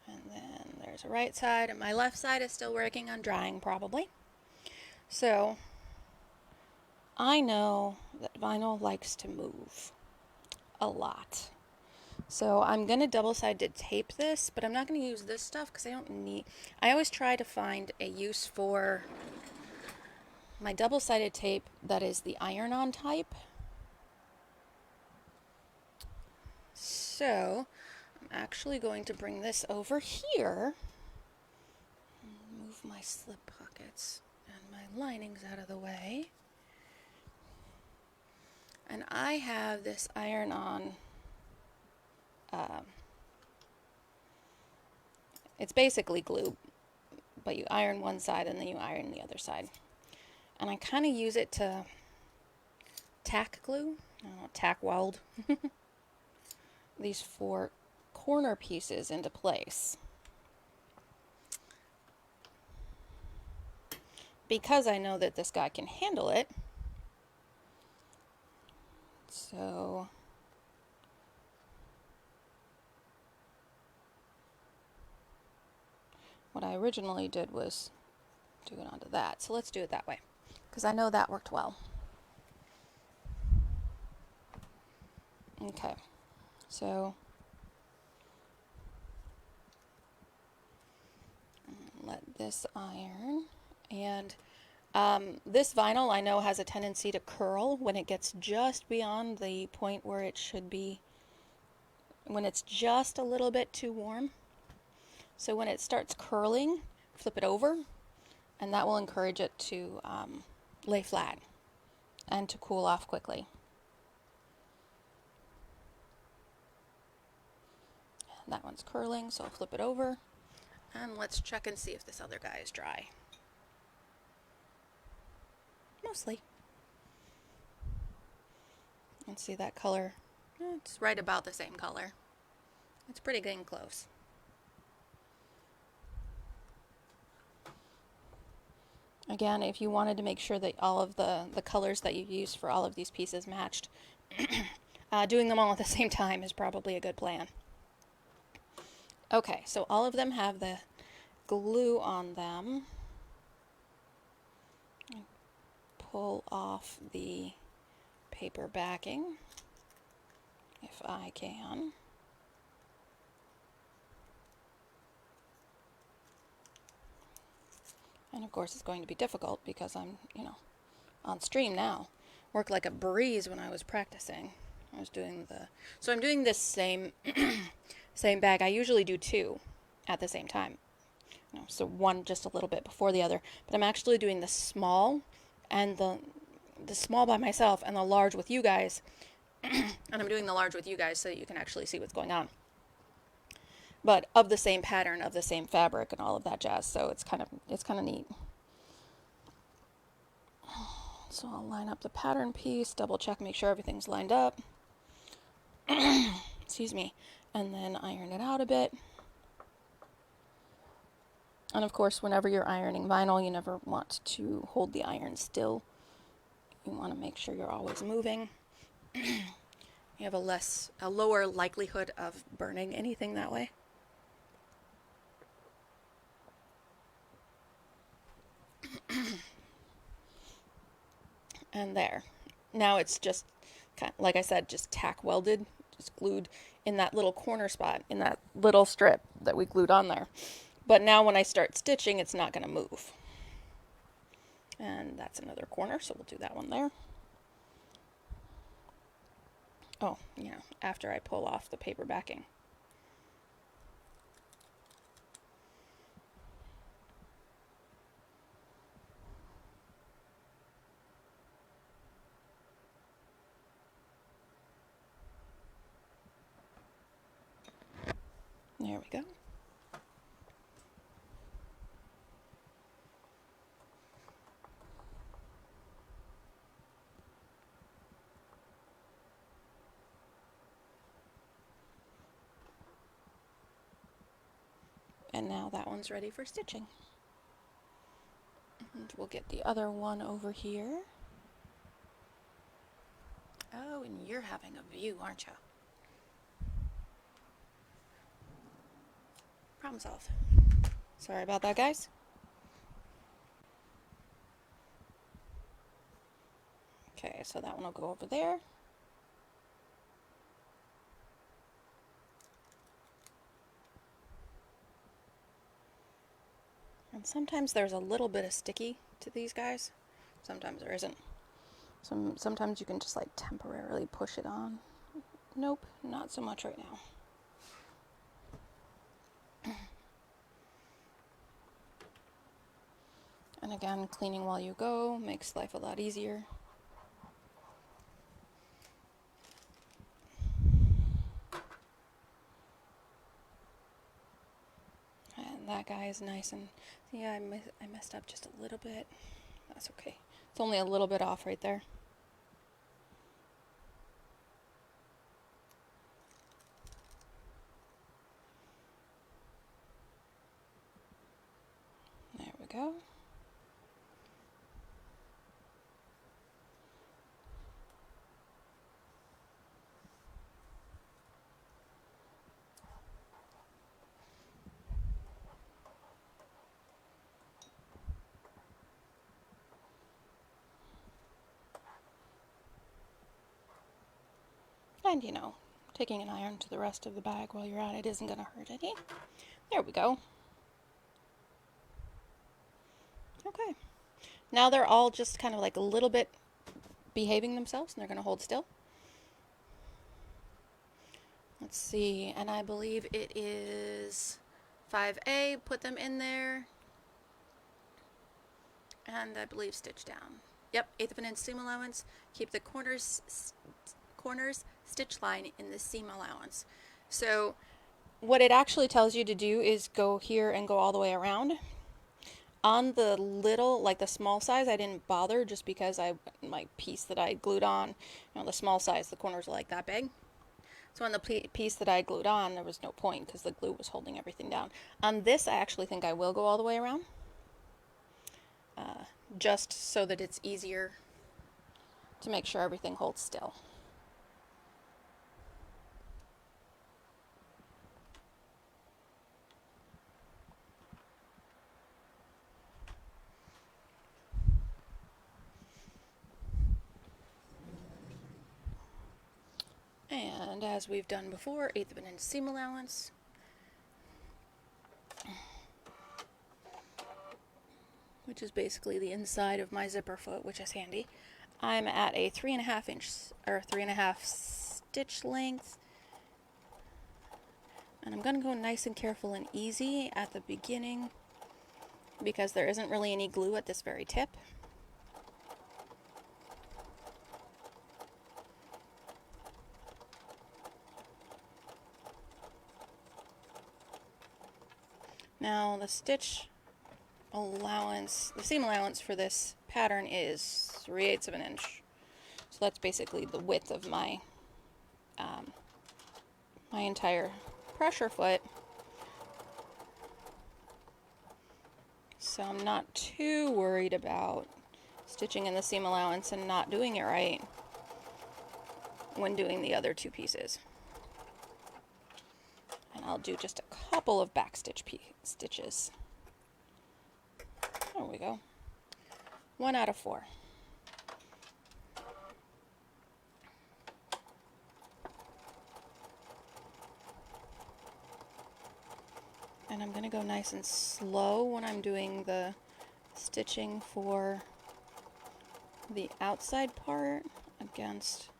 And then there's a right side, and my left side is still working on drying probably. So I know that vinyl likes to move a lot. So I'm going to double-sided tape this, but I'm not going to use this stuff because I always try to find a use for my double-sided tape that is the iron-on type. So I'm actually going to bring this over here, move my slip pockets and my linings out of the way. And I have this iron-on, it's basically glue, but you iron one side and then you iron the other side. And I kind of use it to tack glue, tack weld these 4 corner pieces into place. Because I know that this guy can handle it, so what I originally did was do it onto that. So let's do it that way, because I know that worked well. Okay, so let this iron, and this vinyl I know has a tendency to curl when it gets just beyond the point where it should be, when it's just a little bit too warm. So when it starts curling, flip it over, and that will encourage it to lay flat and to cool off quickly. That one's curling, so I'll flip it over, and let's check and see if this other guy is dry. Mostly. And see that color? It's right about the same color. It's pretty getting close. Again, if you wanted to make sure that all of the colors that you use for all of these pieces matched, doing them all at the same time is probably a good plan. Okay, so all of them have the glue on them. Pull off the paper backing, if I can. And of course it's going to be difficult because I'm, you know, on stream now. Worked like a breeze when I was practicing. I was doing so I'm doing this same same bag. I usually do two at the same time. You know, so one just a little bit before the other, but I'm actually doing the small and the small by myself and the large with you guys. And I'm doing the large with you guys so that you can actually see what's going on. But of the same pattern, of the same fabric and all of that jazz, so it's kind of neat. So I'll line up the pattern piece, double check, make sure everything's lined up. Excuse me. And then iron it out a bit. And of course, whenever you're ironing vinyl, you never want to hold the iron still. You want to make sure you're always moving. You have a lower likelihood of burning anything that way. And there. Now it's just, like I said, just tack welded, just glued in that little corner spot, in that little strip that we glued on there. But now when I start stitching, it's not going to move. And that's another corner, so we'll do that one there. Oh, you know, after I pull off the paper backing. There we go. And now that one's ready for stitching. And we'll get the other one over here. Oh, and you're having a view, aren't you? Problem solved. Sorry about that, guys. Okay, so that one will go over there. And sometimes there's a little bit of sticky to these guys. Sometimes there isn't. Sometimes you can just like temporarily push it on. Nope, not so much right now. And again, cleaning while you go makes life a lot easier. And that guy is nice and, yeah, I messed up just a little bit. That's okay. It's only a little bit off right there. There we go. And, you know, taking an iron to the rest of the bag while you're at it isn't going to hurt any. There we go. Okay. Now they're all just kind of like a little bit behaving themselves, and they're going to hold still. Let's see, and I believe it is 5A. Put them in there. And I believe stitch down. Yep, 1/8 of an inch seam allowance. Keep the corners stitch line in the seam allowance. So what it actually tells you to do is go here and go all the way around. On the little, like the small size, I didn't bother just because my piece that I glued on, you know, the small size, the corners are like that big. So on the piece that I glued on, there was no point because the glue was holding everything down. On this, I actually think I will go all the way around. Just so that it's easier to make sure everything holds still. And as we've done before, 1/8 of an inch seam allowance. which is basically the inside of my zipper foot, which is handy. I'm at a 3.5 inch or 3.5 stitch length, and I'm going to go nice and careful and easy at the beginning because there isn't really any glue at this very tip. Now the stitch allowance, the seam allowance for this pattern is 3/8 of an inch. So that's basically the width of my my entire pressure foot. So I'm not too worried about stitching in the seam allowance and not doing it right when doing the other two pieces. And I'll do just a couple of back stitches. There we go. 1 out of 4. And I'm going to go nice and slow when I'm doing the stitching for the outside part against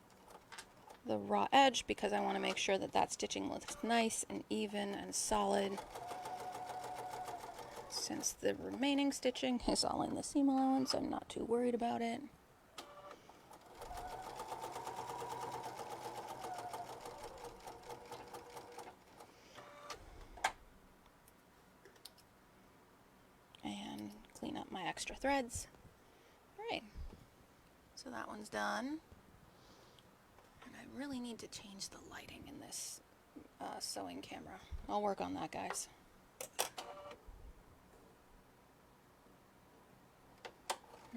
the raw edge, because I want to make sure that that stitching looks nice and even and solid, since the remaining stitching is all in the seam allowance. I'm not too worried about it. And clean up my extra threads. Alright, so that one's done. And I really need to change the lighting in this sewing camera. I'll work on that, guys.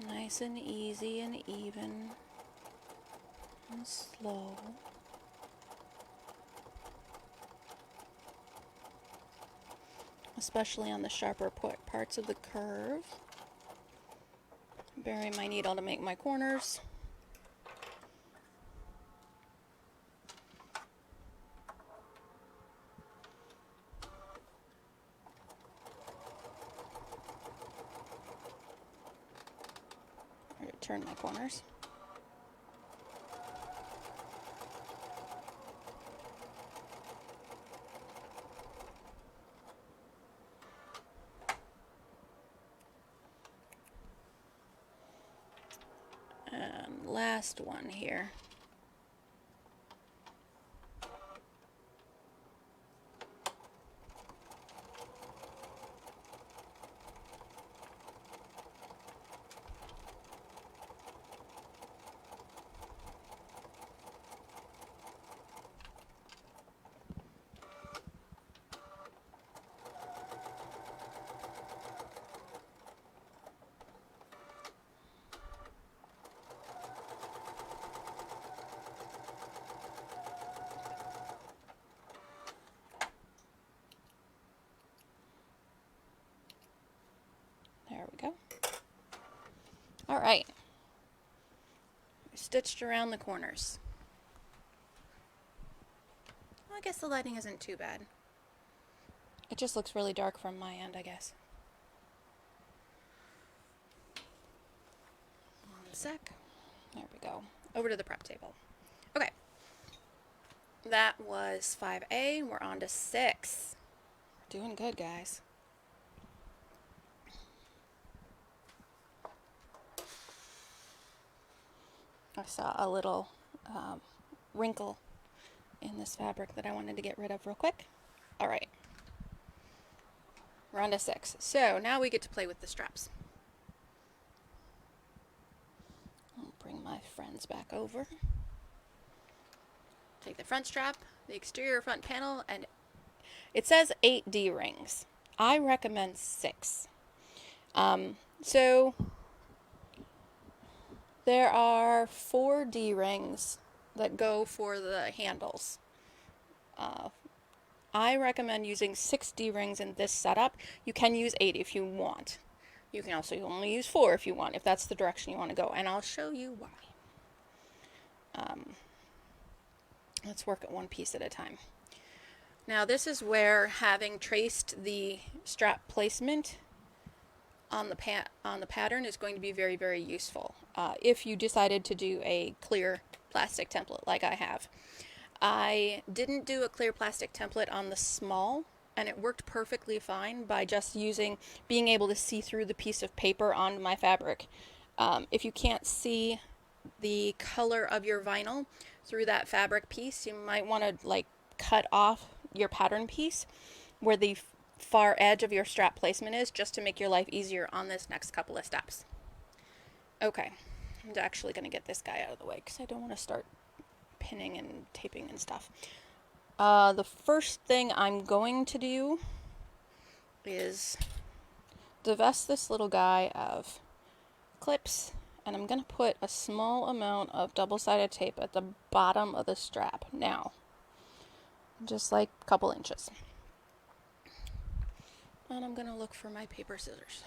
Nice and easy and even and slow. Especially on the sharper parts of the curve. Burying my needle to make my corners. I'm going to turn my corners. And last one here. There we go. All right. Stitched around the corners. Well, I guess the lighting isn't too bad. It just looks really dark from my end, I guess. One sec. There we go. Over to the prep table. Okay. That was 5A. We're on to 6. We're doing good, guys. I saw a little wrinkle in this fabric that I wanted to get rid of real quick. All right. We're on to 6. So now we get to play with the straps. I'll bring my friends back over. Take the front strap, the exterior front panel, and it says 8 D-rings. I recommend 6. So there are 4 D-rings that go for the handles. I recommend using 6 D-rings in this setup. You can use 8 if you want. You can also only use 4 if you want, if that's the direction you want to go, and I'll show you why. Let's work at one piece at a time. Now this is where, having traced the strap placement on the pattern is going to be very, very useful if you decided to do a clear plastic template like I have. I didn't do a clear plastic template on the small, and it worked perfectly fine by just being able to see through the piece of paper on my fabric. If you can't see the color of your vinyl through that fabric piece, you might want to like cut off your pattern piece where the far edge of your strap placement is, just to make your life easier on this next couple of steps. Okay, I'm actually going to get this guy out of the way because I don't want to start pinning and taping and stuff. The first thing I'm going to do is divest this little guy of clips, and I'm going to put a small amount of double-sided tape at the bottom of the strap now, just like a couple inches. And I'm going to look for my paper scissors,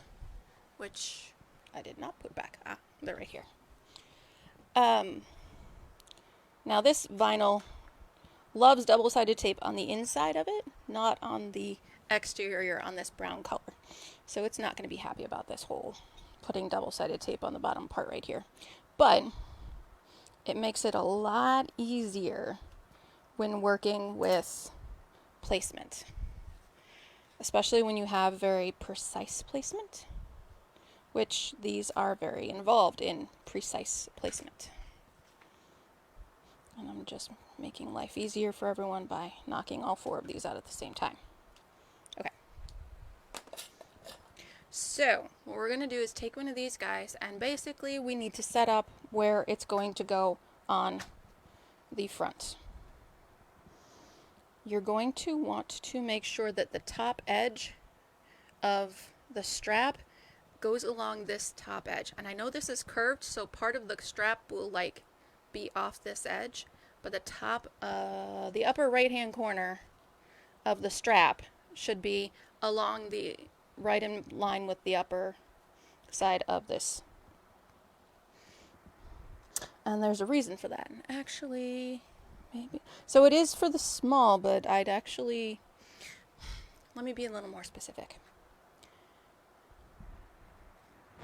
which I did not put back. Ah, they're right here. Now this vinyl loves double-sided tape on the inside of it, not on the exterior on this brown color. So it's not going to be happy about this whole putting double-sided tape on the bottom part right here. But it makes it a lot easier when working with placement, especially when you have very precise placement, which these are very involved in precise placement. And I'm just making life easier for everyone by knocking all 4 of these out at the same time. Okay. So what we're going to do is take one of these guys, and basically we need to set up where it's going to go on the front. You're going to want to make sure that the top edge of the strap goes along this top edge. And I know this is curved, so part of the strap will like be off this edge, but the upper right hand corner of the strap should be along the right in line with the upper side of this. And there's a reason for that. Actually, maybe so it is for the small, but let me be a little more specific.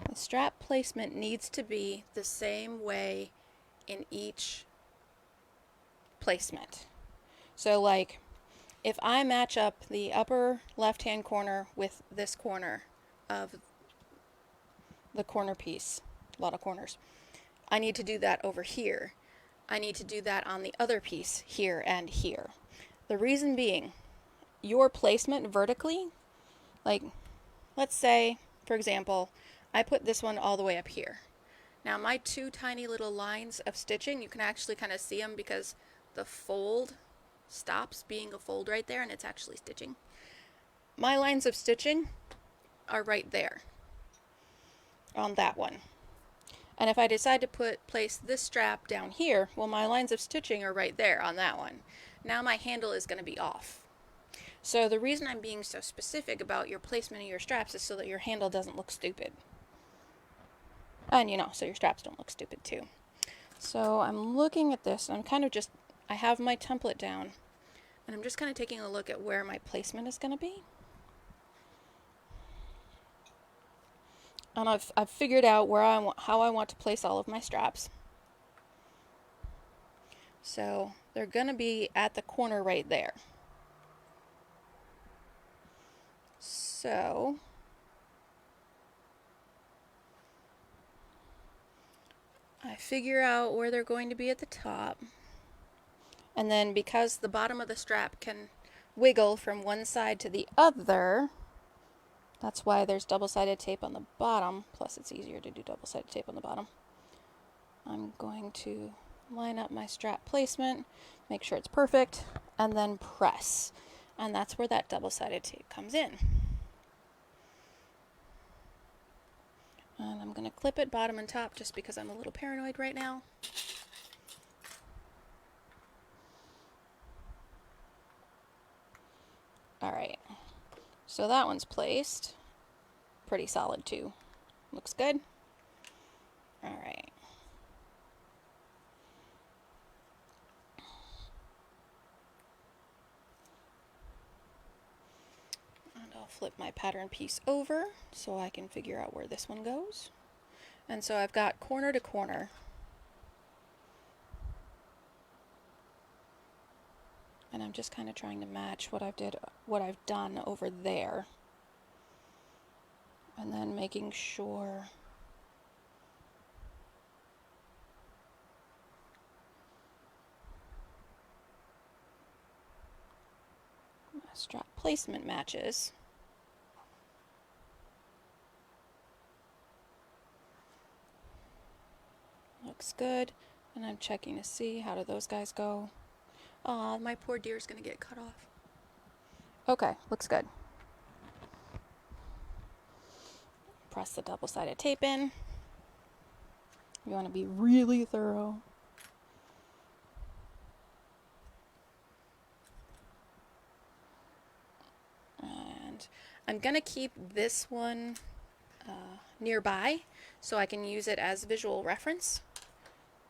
The strap placement needs to be the same way in each placement. So like if I match up the upper left hand corner with this corner of the corner piece, a lot of corners, I need to do that over here. I need to do that on the other piece here and here. The reason being, your placement vertically, like let's say for example I put this one all the way up here. Now my 2 tiny little lines of stitching, you can actually kind of see them because the fold stops being a fold right there and it's actually stitching. My lines of stitching are right there on that one. And if I decide to place this strap down here, well, my lines of stitching are right there on that one. Now my handle is going to be off. So the reason I'm being so specific about your placement of your straps is so that your handle doesn't look stupid. And so your straps don't look stupid too. So I'm looking at this, and I'm kind of I have my template down, and I'm just kind of taking a look at where my placement is going to be. And I've figured out how I want to place all of my straps. So they're going to be at the corner right there. So I figure out where they're going to be at the top. And then because the bottom of the strap can wiggle from one side to the other, that's why there's double-sided tape on the bottom, plus it's easier to do double-sided tape on the bottom. I'm going to line up my strap placement, make sure it's perfect, and then press. And that's where that double-sided tape comes in. And I'm going to clip it bottom and top just because I'm a little paranoid right now. Alright, so that one's placed. Pretty solid too. Looks good. Alright. flip my pattern piece over so I can figure out where this one goes. And so I've got corner to corner. And I'm just kind of trying to match what I've done over there. And then making sure my strap placement matches. Looks good. And I'm checking to see how do those guys go. Aw, my poor deer's gonna get cut off. Okay, looks good. Press the double-sided tape in. You want to be really thorough. And I'm gonna keep this one nearby so I can use it as visual reference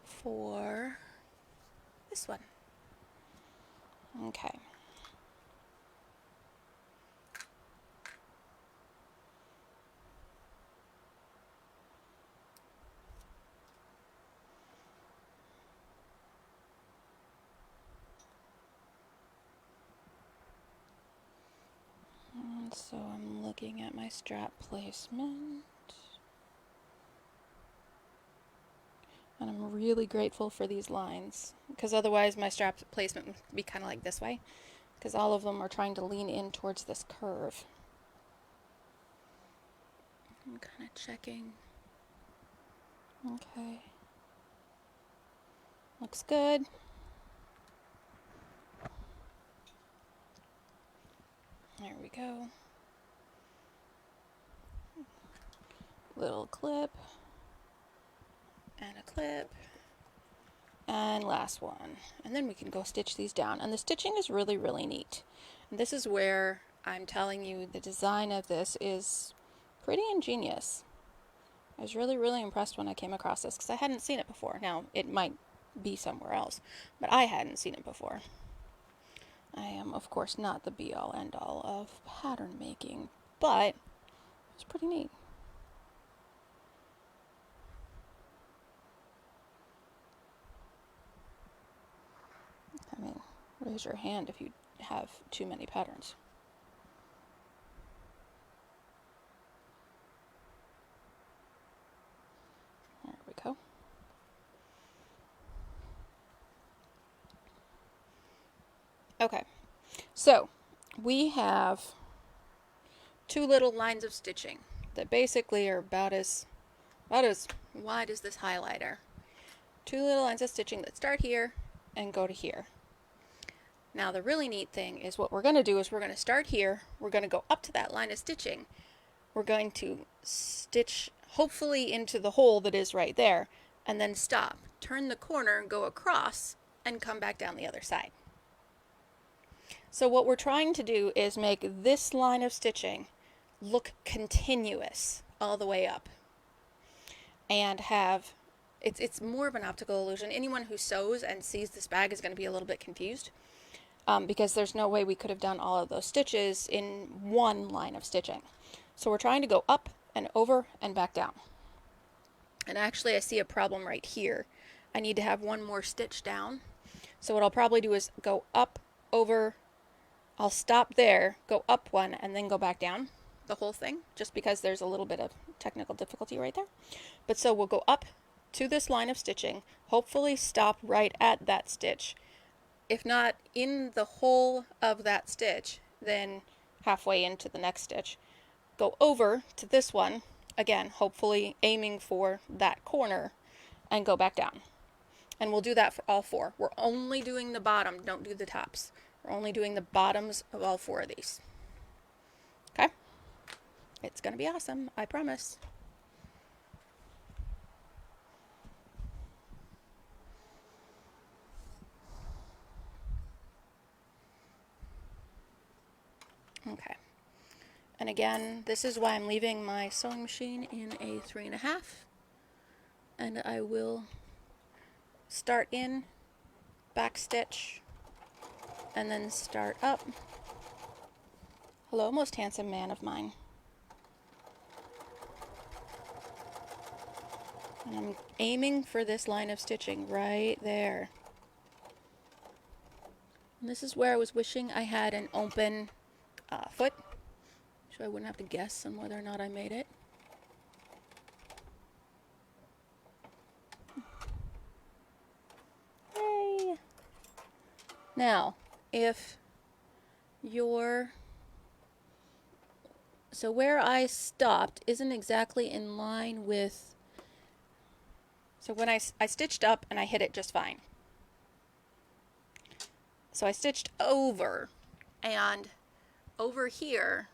for this one. Okay. And so I'm looking at my strap placement. And I'm really grateful for these lines, because otherwise my strap placement would be kind of like this way, because all of them are trying to lean in towards this curve. I'm kind of checking. Okay. Looks good. There we go. Little clip. And a clip. And last one. And then we can go stitch these down. And the stitching is really, really neat. And this is where I'm telling you the design of this is pretty ingenious. I was really, really impressed when I came across this because I hadn't seen it before. Now, it might be somewhere else, but I hadn't seen it before. I am, of course, not the be-all, end-all of pattern making, but it's pretty neat. I mean, raise your hand if you have too many patterns. There we go. Okay, so we have two little lines of stitching that basically are about as wide as this highlighter. Two little lines of stitching that start here and go to here. Now the really neat thing is what we're going to do is we're going to start here, we're going to go up to that line of stitching, we're going to stitch hopefully into the hole that is right there, and then stop, turn the corner, go across, and come back down the other side. So what we're trying to do is make this line of stitching look continuous all the way up, and have it's more of an optical illusion. Anyone who sews and sees this bag is going to be a little bit confused. Because there's no way we could have done all of those stitches in one line of stitching. So we're trying to go up and over and back down. And actually I see a problem right here. I need to have one more stitch down. So what I'll probably do is go up, over, I'll stop there, go up one, and then go back down the whole thing, just because there's a little bit of technical difficulty right there. But so we'll go up to this line of stitching, hopefully stop right at that stitch. If not in the whole of that stitch, then halfway into the next stitch. Go over to this one, again, hopefully aiming for that corner, and go back down. And we'll do that for all four. We're only doing the bottom, don't do the tops. We're only doing the bottoms of all four of these. Okay? It's gonna be awesome, I promise. Okay, and again, this is why I'm leaving my sewing machine in a 3.5, and I will start in, back stitch, and then start up, Hello, most handsome man of mine. And I'm aiming for this line of stitching right there. And this is where I was wishing I had an open foot, so I wouldn't have to guess on whether or not I made it. Yay! Now, if so where I stopped isn't exactly in line with, so when I stitched up and I hit it just fine. So I stitched over, and over here,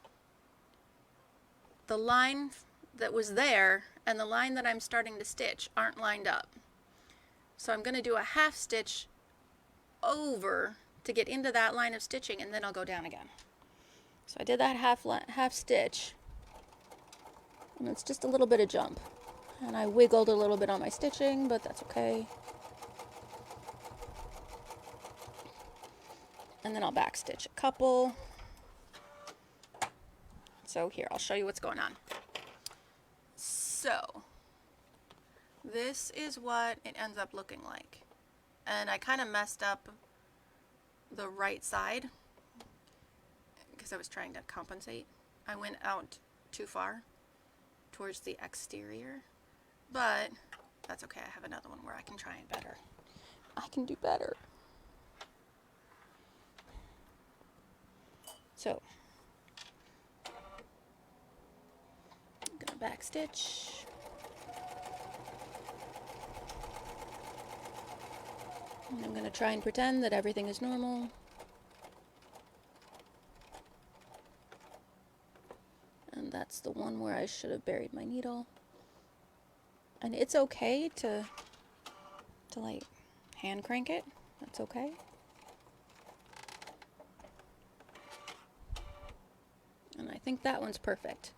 the line that was there and the line that I'm starting to stitch aren't lined up. So I'm going to do a half stitch over to get into that line of stitching, and then I'll go down again. So I did that half stitch, and it's just a little bit of jump. And I wiggled a little bit on my stitching, but that's okay. And then I'll back stitch a couple. So here, I'll show you what's going on. So this is what it ends up looking like. And I kind of messed up the right side because I was trying to compensate. I went out too far towards the exterior, but that's okay. I have another one where I can try it better. I can do better. So I'm gonna back stitch. And I'm gonna try and pretend that everything is normal. And that's the one where I should have buried my needle. And it's okay to like hand crank it. That's okay. And I think that one's perfect.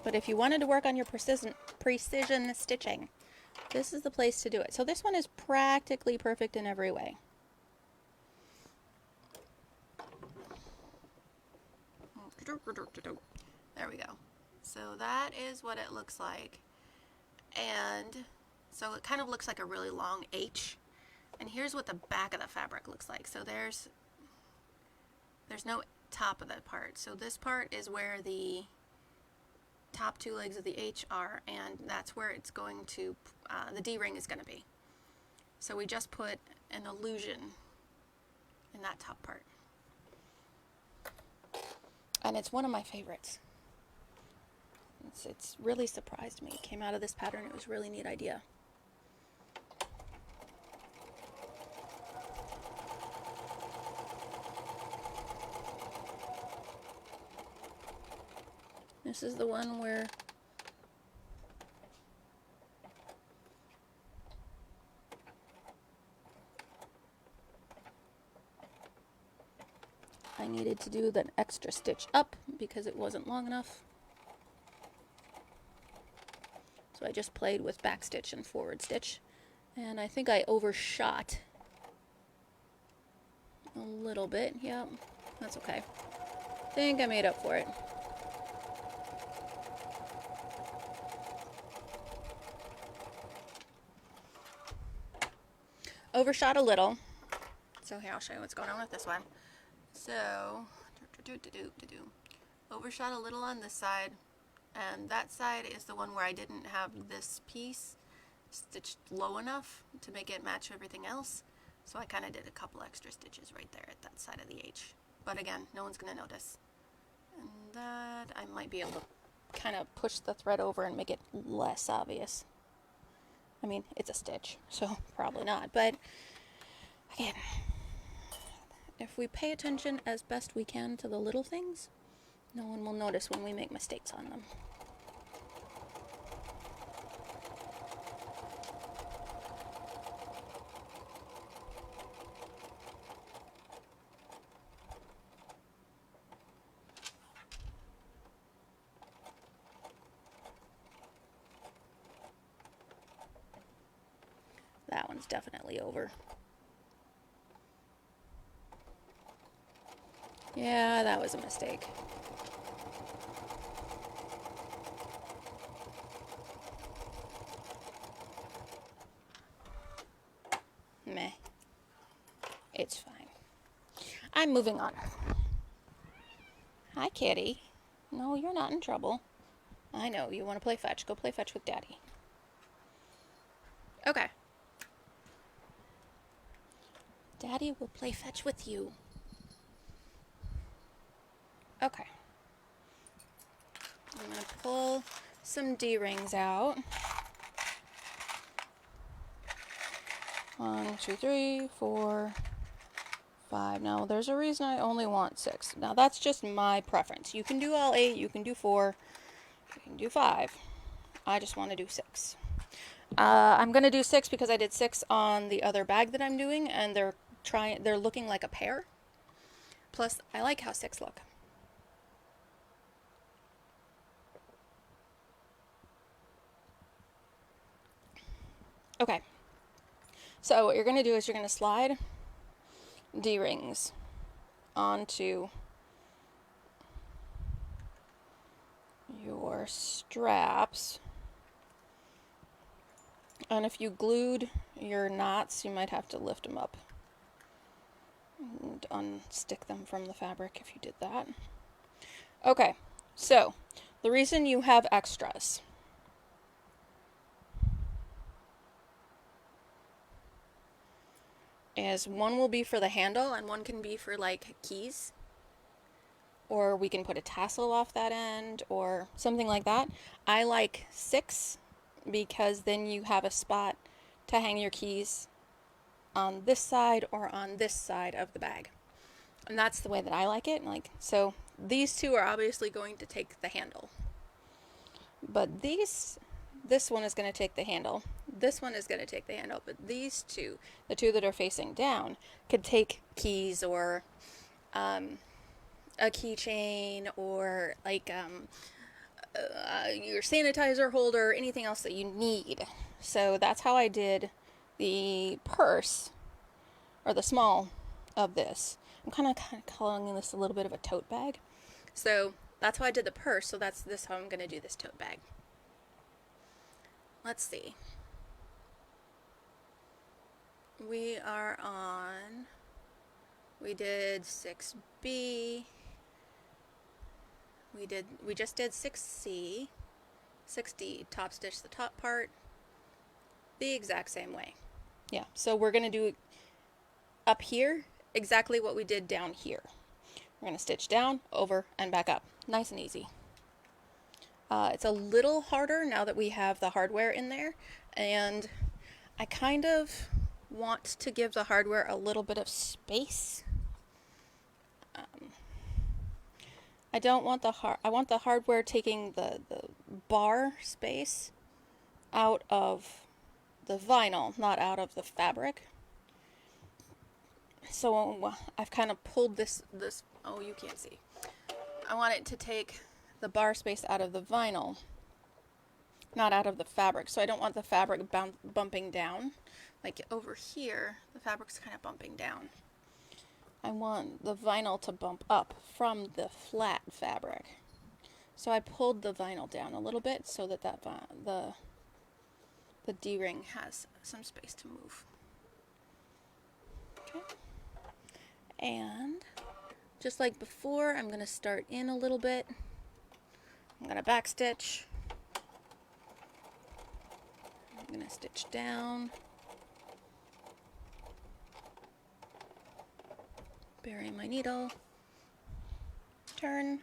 But if you wanted to work on your precision stitching, this is the place to do it. So this one is practically perfect in every way. There we go. So that is what it looks like. And so it kind of looks like a really long H. And here's what the back of the fabric looks like. So there's no top of that part. So this part is where the top two legs of the H are, and that's where it's going to, the D-ring is going to be. So we just put an illusion in that top part. And it's one of my favorites. It's really surprised me. It came out of this pattern. It was a really neat idea. This is the one where I needed to do that extra stitch up because it wasn't long enough. So I just played with back stitch and forward stitch. And I think I overshot a little bit. Yep, that's okay. I think I made up for it. Overshot a little. So here, I'll show you what's going on with this one. So, overshot a little on this side, and that side is the one where I didn't have this piece stitched low enough to make it match everything else. So I kind of did a couple extra stitches right there at that side of the H. But again, no one's going to notice. And that, I might be able to kind of push the thread over and make it less obvious. I mean, it's a stitch, so probably not. But again, if we pay attention as best we can to the little things, no one will notice when we make mistakes on them. one's definitely over. Yeah, that was a mistake. Meh. It's fine. I'm moving on. Hi, kitty. No, you're not in trouble. I know, you want to play fetch. Go play fetch with Daddy. Okay. Daddy will play fetch with you. Okay. I'm going to pull some D-rings out. 1, 2, 3, 4, 5. Now, there's a reason I only want 6. Now, that's just my preference. You can do all 8, you can do 4, you can do 5. I just want to do 6. I'm going to do 6 because I did 6 on the other bag that I'm doing, and they're looking like a pair. Plus, I like how 6 look. Okay. So what you're going to do is you're going to slide D-rings onto your straps. And if you glued your knots, you might have to lift them up and unstick them from the fabric if you did that. Okay, so the reason you have extras is one will be for the handle and one can be for like keys, or we can put a tassel off that end or something like that. I like 6 because then you have a spot to hang your keys on this side or on this side of the bag. And that's the way that I like it. Like, so these two are obviously going to take the handle. But this one is going to take the handle. This one is going to take the handle. But these two, the two that are facing down, could take keys or a keychain or like your sanitizer holder, anything else that you need. So that's how I did the purse, or the small of this. I'm kind of calling this a little bit of a tote bag. So that's how I did the purse, so that's how I'm going to do this tote bag. Let's see. We did 6B. We just did 6C, 6D, top stitch the top part, the exact same way. Yeah, so we're going to do up here exactly what we did down here. We're going to stitch down, over, and back up. Nice and easy. It's a little harder now that we have the hardware in there, and I kind of want to give the hardware a little bit of space. I don't want I want the hardware taking the bar space out of the vinyl, not out of the fabric. So I've kind of pulled this, oh, you can't see. I want it to take the bar space out of the vinyl, not out of the fabric. So I don't want the fabric bumping down. Like over here, the fabric's kind of bumping down. I want the vinyl to bump up from the flat fabric. So I pulled the vinyl down a little bit so that the D-ring has some space to move. Okay. And just like before, I'm going to start in a little bit. I'm going to back stitch. I'm going to stitch down. Bury my needle. Turn.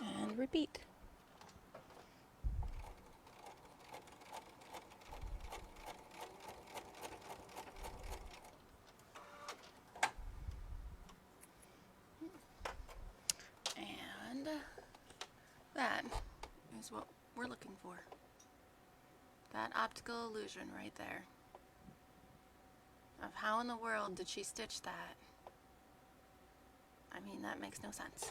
And repeat. And that is what we're looking for. That optical illusion right there. Of how in the world did she stitch that? I mean, that makes no sense.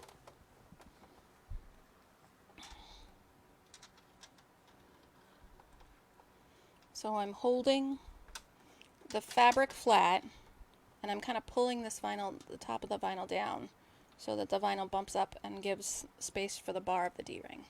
So I'm holding the fabric flat, and I'm kind of pulling this vinyl, the top of the vinyl down, so that the vinyl bumps up and gives space for the bar of the D-ring.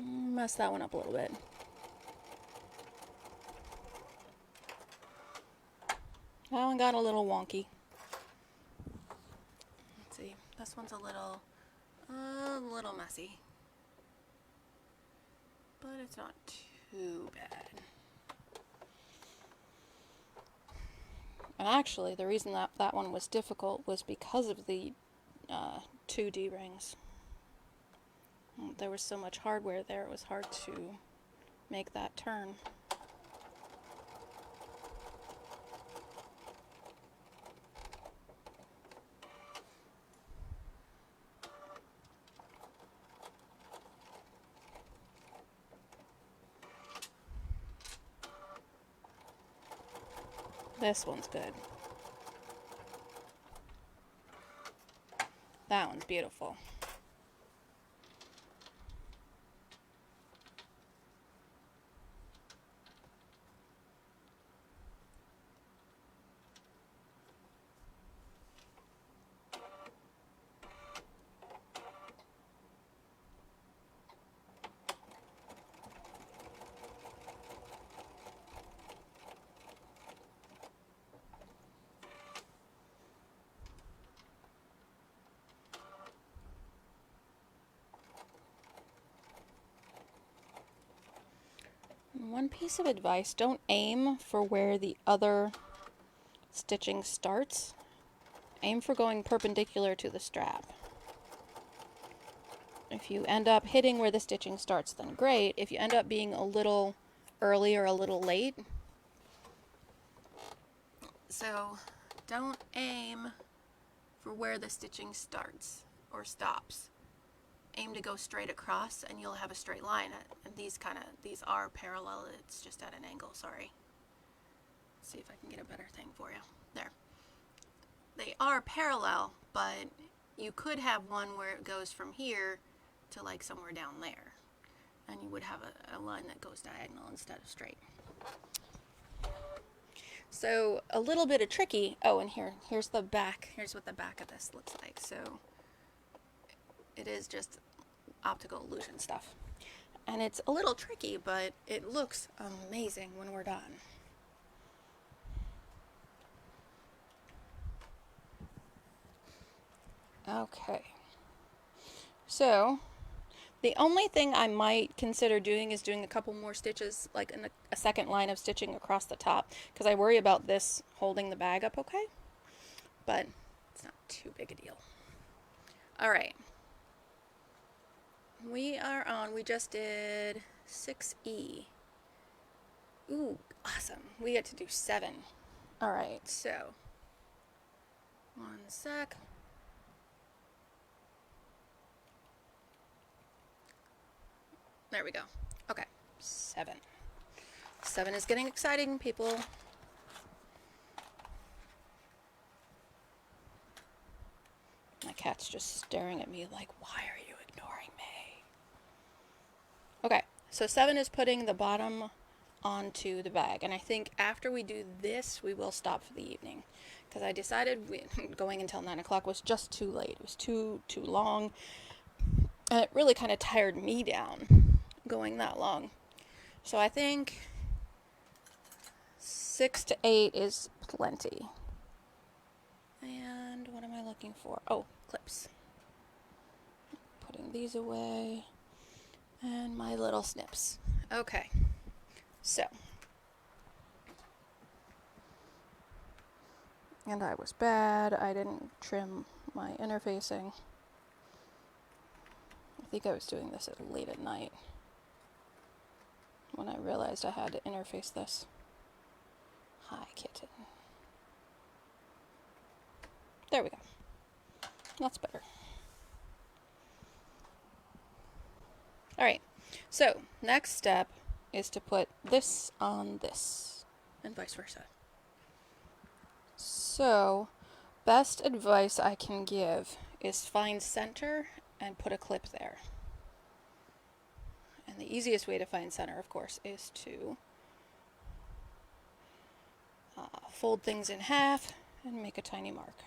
Mess that one up a little bit. That one got a little wonky. Let's see. This one's a little messy, but it's not too bad. And actually, the reason that that one was difficult was because of the 2 D-rings. There was so much hardware there, it was hard to make that turn. This one's good. That one's beautiful. One piece of advice, don't aim for where the other stitching starts. Aim for going perpendicular to the strap. If you end up hitting where the stitching starts, then great. If you end up being a little early or a little late, so don't aim for where the stitching starts or stops. Aim to go straight across and you'll have a straight line. And these are parallel, it's just at an angle, sorry. Let's see if I can get a better thing for you. There. They are parallel, but you could have one where it goes from here to like somewhere down there. And you would have a line that goes diagonal instead of straight. So a little bit of tricky, oh, and here's the back, here's what the back of this looks like. So it is just optical illusion stuff. And it's a little tricky, but it looks amazing when we're done. Okay. So the only thing I might consider doing is doing a couple more stitches, like in a second line of stitching across the top, because I worry about this holding the bag up okay, but it's not too big a deal. All right. We just did 6E. Ooh, awesome. We get to do 7. All right, so one sec. There we go. Okay, 7. 7 is getting exciting, people. My cat's just staring at me like, why are you ignoring me? Okay, so 7 is putting the bottom onto the bag, and I think after we do this, we will stop for the evening, because I decided going until 9 o'clock was just too late. It was too long, and it really kind of tired me down going that long. So I think 6 to 8 is plenty. And what am I looking for? Oh, clips. Putting these away. And my little snips. Okay. So. And I was bad. I didn't trim my interfacing. I think I was doing this late at night. when I realized I had to interface this. Hi, kitten. There we go. That's better. Alright, so next step is to put this on this, and vice versa. So, best advice I can give is find center and put a clip there. And the easiest way to find center, of course, is to fold things in half and make a tiny mark.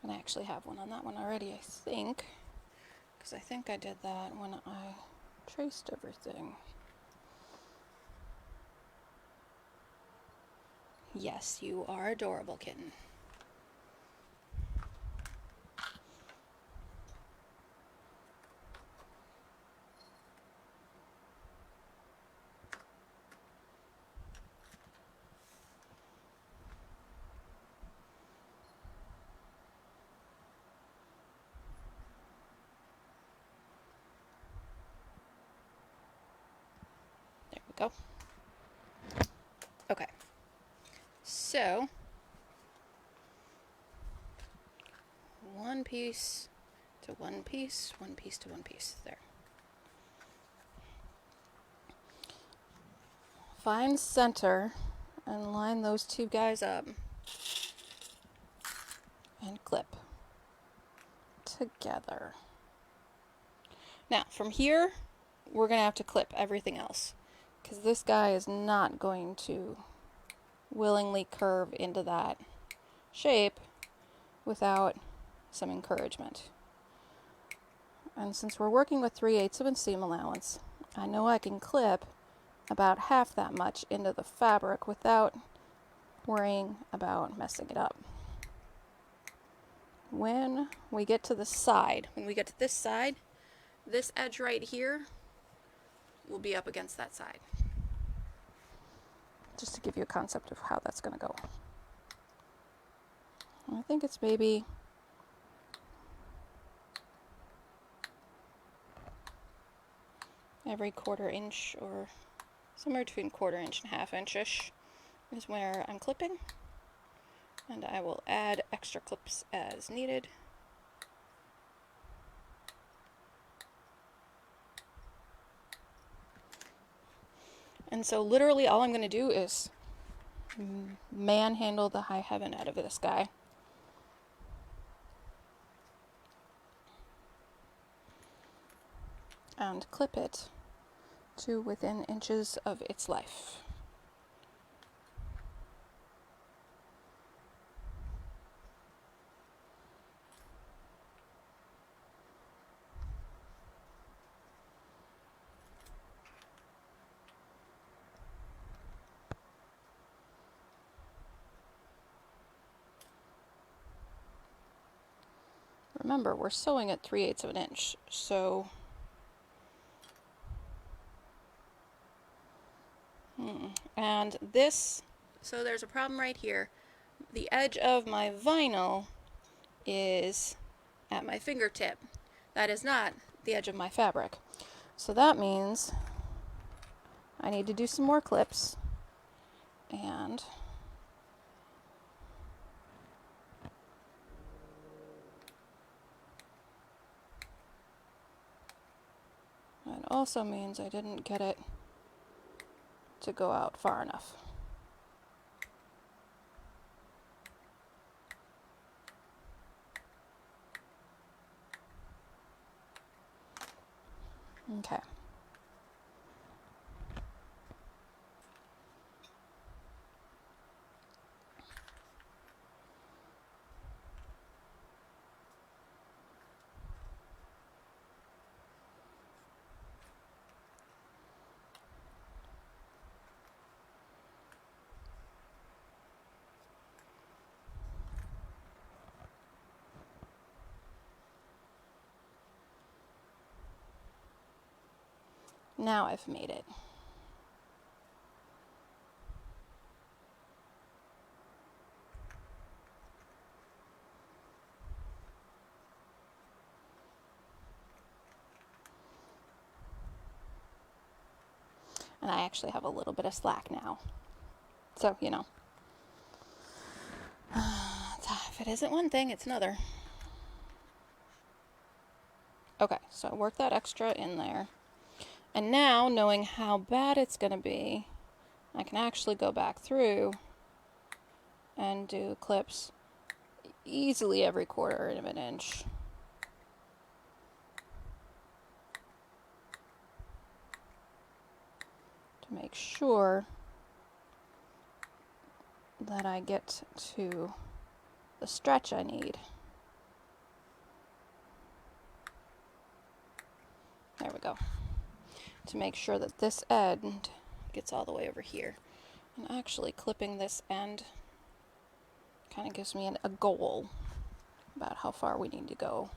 And I actually have one on that one already, I think, because I think I did that when I traced everything. Yes, you are adorable, kitten. There we go. Okay. So, one piece to one piece, one piece to one piece. There. Find center and line those two guys up and clip together. Now, from here, we're going to have to clip everything else, because this guy is not going to willingly curve into that shape without some encouragement. And since we're working with 3/8 of a seam allowance, I know I can clip about half that much into the fabric without worrying about messing it up. When we get to the side, when we get to this side, this edge right here will be up against that side. Just to give you a concept of how that's going to go. I think it's maybe every 1/4 inch, or somewhere between 1/4 inch and 1/2 inch-ish is where I'm clipping. And I will add extra clips as needed. And so literally all I'm going to do is manhandle the high heaven out of this guy. And clip it to within inches of its life. Remember, we're sewing at 3/8 of an inch, so and this, so there's a problem right here. The edge of my vinyl is at my fingertip. That is not the edge of my fabric. So that means I need to do some more clips, and that also means I didn't get it to go out far enough. Okay. Now I've made it. And I actually have a little bit of slack now. So, you know. If it isn't one thing, it's another. Okay, so I worked that extra in there. And now, knowing how bad it's going to be, I can actually go back through and do clips easily every 1/4 of an inch. To make sure that I get to the stretch I need. There we go. To make sure that this end gets all the way over here. And actually clipping this end kind of gives me a goal about how far we need to go.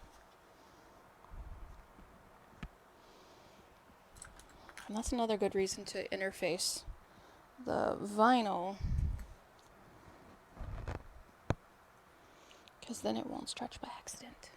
And that's another good reason to interface the vinyl, because then it won't stretch by accident.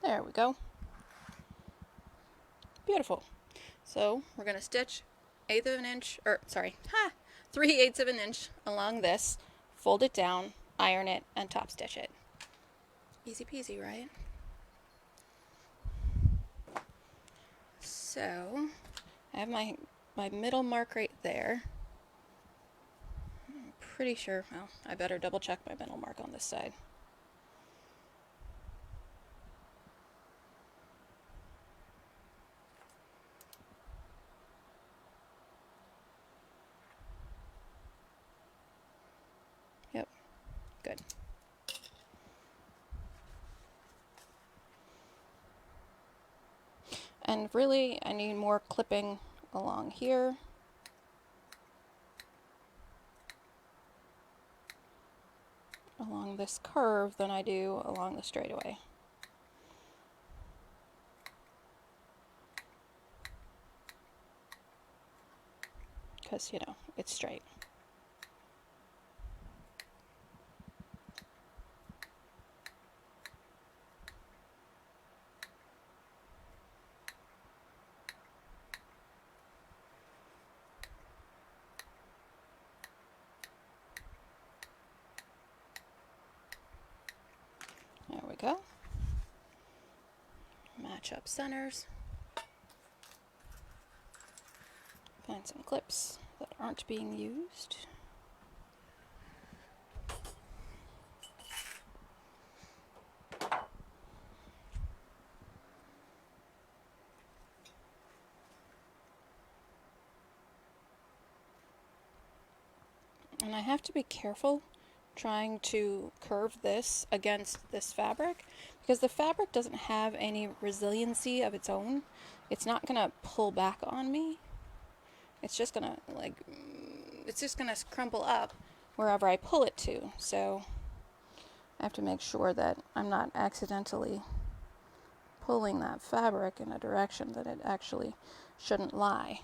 There we go. Beautiful. So we're going to stitch 1/8 of an inch, or sorry, 3/8 of an inch along this, fold it down, iron it, and top stitch it. Easy peasy, right? So I have my middle mark right there. I'm pretty sure, well, I better double check my middle mark on this side. Yep, good. And really, I need more clipping along here. Along this curve than I do along the straightaway. Because, you know, it's straight. There we go. Match up centers. Find some clips that aren't being used. And I have to be careful trying to curve this against this fabric, because the fabric doesn't have any resiliency of its own. It's not gonna pull back on me. It's just gonna crumple up wherever I pull it to. So I have to make sure that I'm not accidentally pulling that fabric in a direction that it actually shouldn't lie.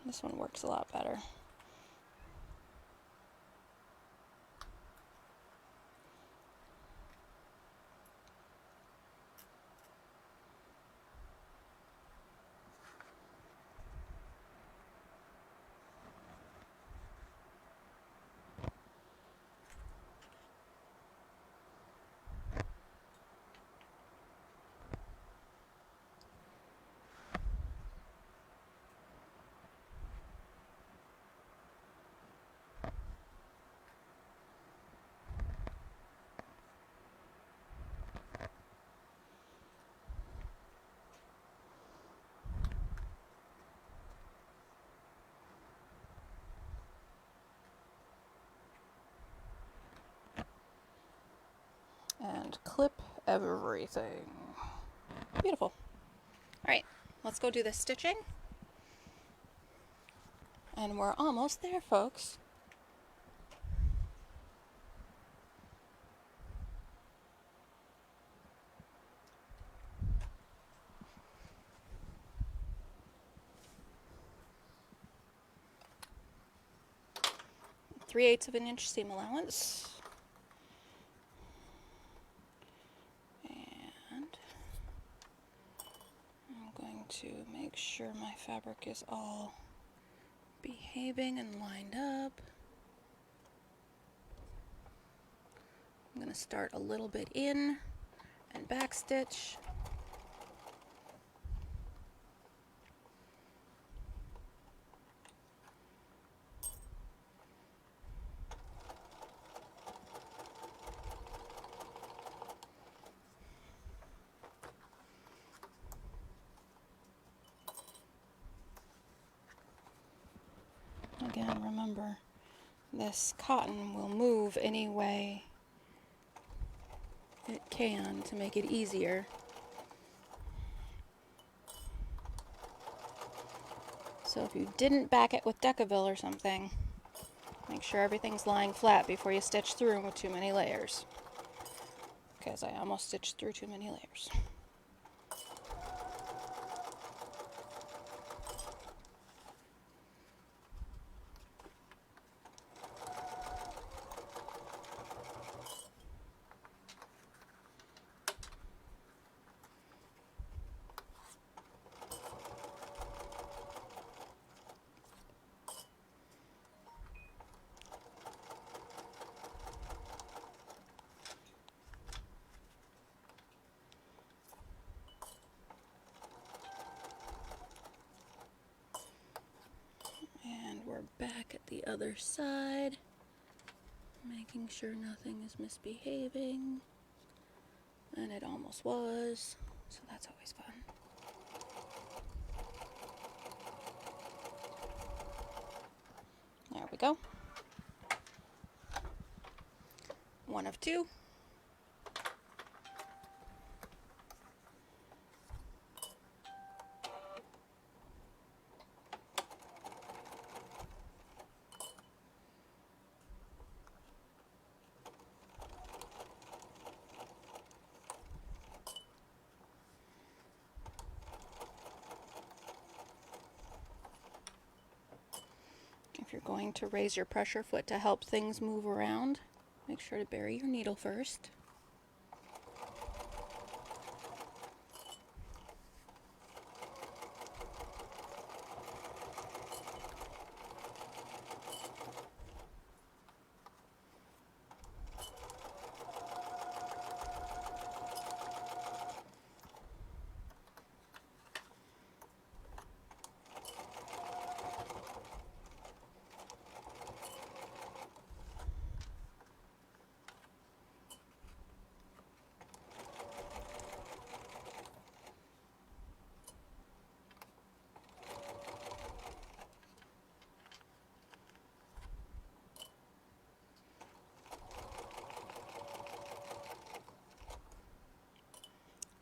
This one works a lot better. and clip everything. Beautiful. All right, let's go do the stitching. And we're almost there, folks. Three-eighths of an inch seam allowance. And I'm going to make sure my fabric is all behaving and lined up. I'm going to start a little bit in and back stitch. Again, remember, this cotton will move any way it can to make it easier. So if you didn't back it with Decaville or something, make sure everything's lying flat before you stitch through with too many layers. Because I almost stitched through too many layers. And we're back at the other side, making sure nothing is misbehaving. And it almost was, so that's always fun. There we go. One of two. If you're going to raise your pressure foot to help things move around, make sure to bury your needle first.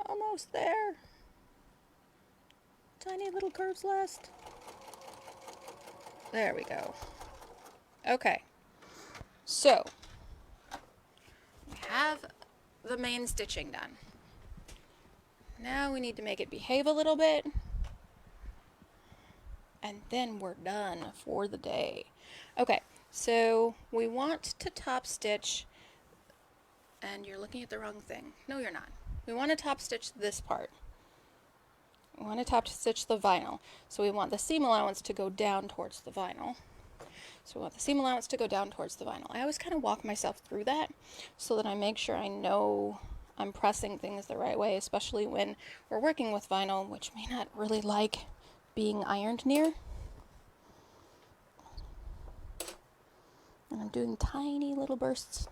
Almost there. Tiny little curves left. There we go. Okay. So, we have the main stitching done. Now we need to make it behave a little bit. And then we're done for the day. Okay, so we want to top stitch, and you're looking at the wrong thing. No, you're not. We want to top stitch this part. We want to top stitch the vinyl. So we want the seam allowance to go down towards the vinyl. So we want the seam allowance to go down towards the vinyl. I always kind of walk myself through that so that I make sure I know I'm pressing things the right way, especially when we're working with vinyl, which may not really like being ironed near. And I'm doing tiny little bursts.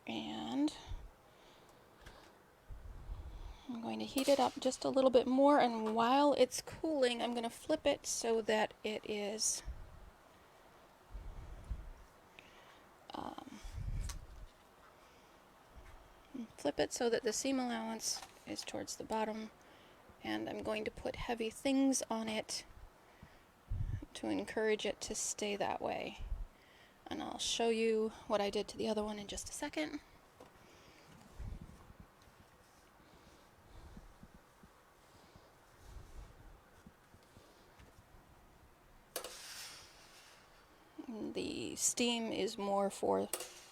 And I'm going to heat it up just a little bit more, and while it's cooling, I'm going to flip it so that it is the seam allowance is towards the bottom, and I'm going to put heavy things on it to encourage it to stay that way. And I'll show you what I did to the other one in just a second. The steam is more for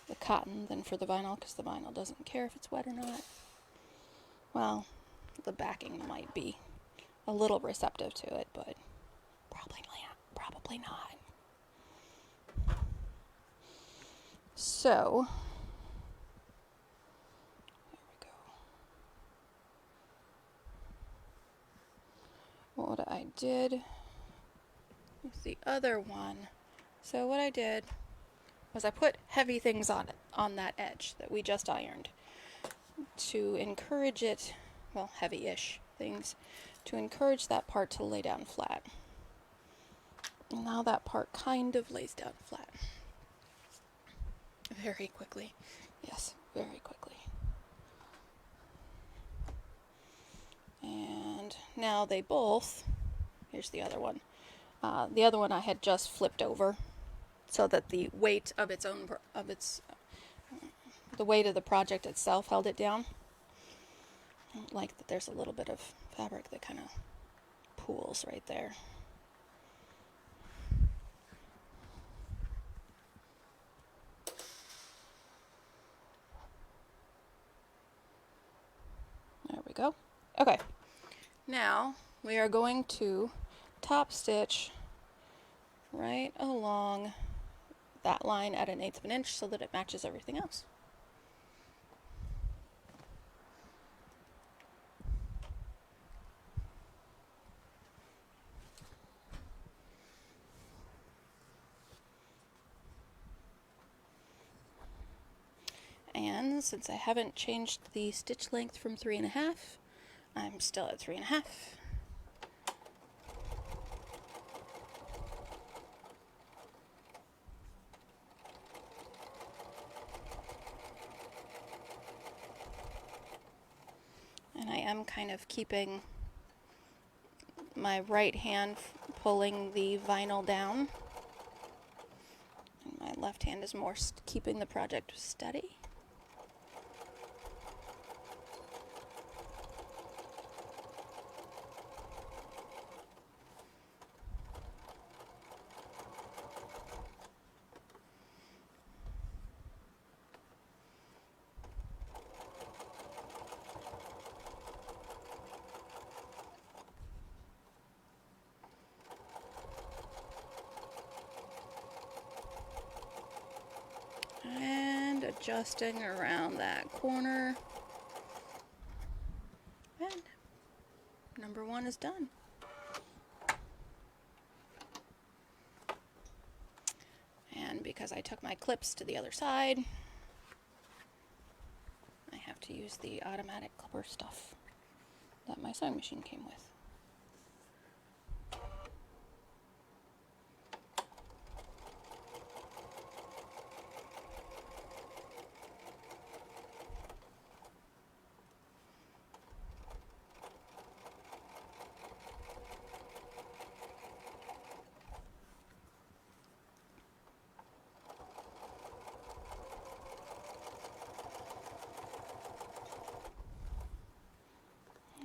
the cotton than for the vinyl, because the vinyl doesn't care if it's wet or not. Well, the backing might be a little receptive to it, but probably not. So, there we go. What I did with the other one, so what I did was I put heavy things on it, on that edge that we just ironed, to encourage it, well, heavy-ish things, to encourage that part to lay down flat. And now that part kind of lays down flat. Very quickly. Yes, very quickly. And now they both, here's the other one. The other one I had just flipped over so that the weight of the weight of the project itself held it down. I don't like that there's a little bit of fabric that kind of pools right there. There we go. Okay, now we are going to top stitch right along that line at 1/8 of an inch so that it matches everything else. And since I haven't changed the stitch length from 3.5, I'm still at 3.5. And I am kind of keeping my right hand pulling the vinyl down, and my left hand is more keeping the project steady. And adjusting around that corner. And number 1 is done. And because I took my clips to the other side, I have to use the automatic clipper stuff that my sewing machine came with.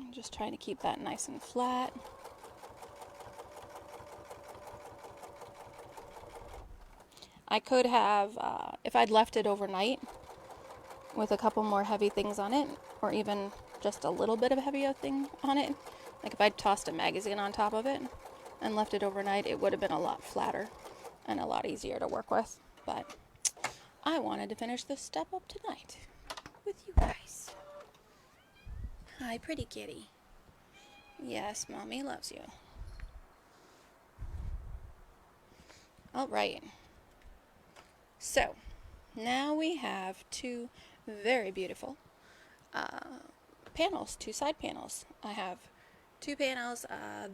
I'm just trying to keep that nice and flat. I could have, if I'd left it overnight with a couple more heavy things on it, or even just a little bit of a heavier thing on it, like if I'd tossed a magazine on top of it and left it overnight, it would have been a lot flatter and a lot easier to work with. But I wanted to finish this step up tonight with you guys. Hi, pretty kitty. Yes, Mommy loves you. All right. So, now we have two very beautiful panels, 2 side panels. I have 2 panels.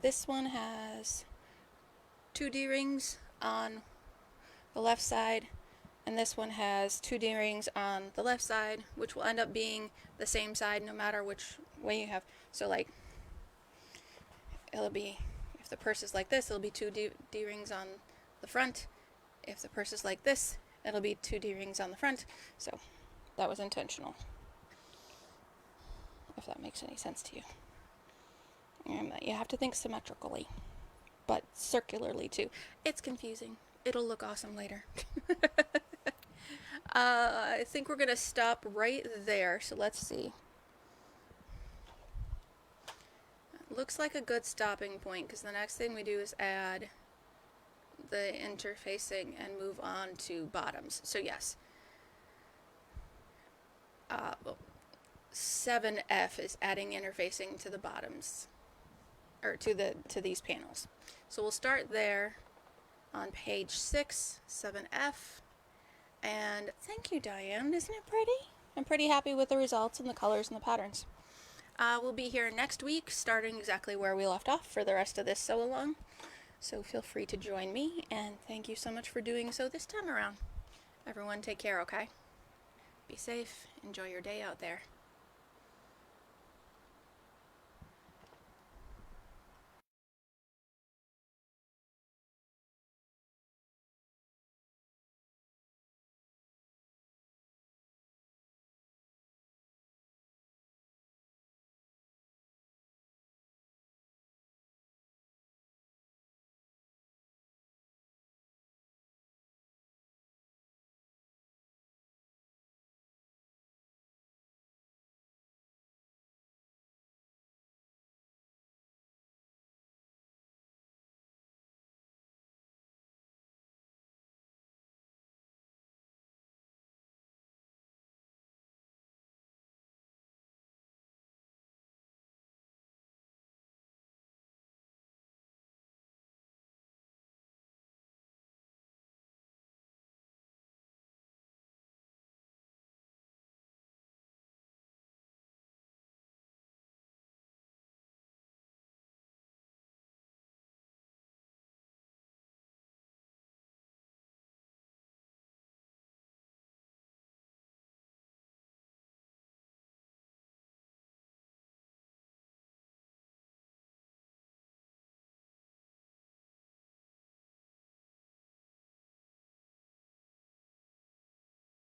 This one has 2 D-rings on the left side, and this one has 2 D-rings on the left side, which will end up being the same side no matter which way you have. So like, it'll be, if the purse is like this, it'll be 2 D-rings on the front. If the purse is like this, it'll be 2 D-rings on the front. So that was intentional, if that makes any sense to you. And you have to think symmetrically, but circularly too. It's confusing. It'll look awesome later. I think we're gonna stop right there, so let's see. Looks like a good stopping point, because the next thing we do is add the interfacing and move on to bottoms. So yes, 7F is adding interfacing to the bottoms, or to these panels. So we'll start there on page 6, 7F. And thank you, Diane. Isn't it pretty? I'm pretty happy with the results and the colors and the patterns. We'll be here next week, starting exactly where we left off for the rest of this sew-along. So feel free to join me, and thank you so much for doing so this time around. Everyone take care, okay? Be safe. Enjoy your day out there.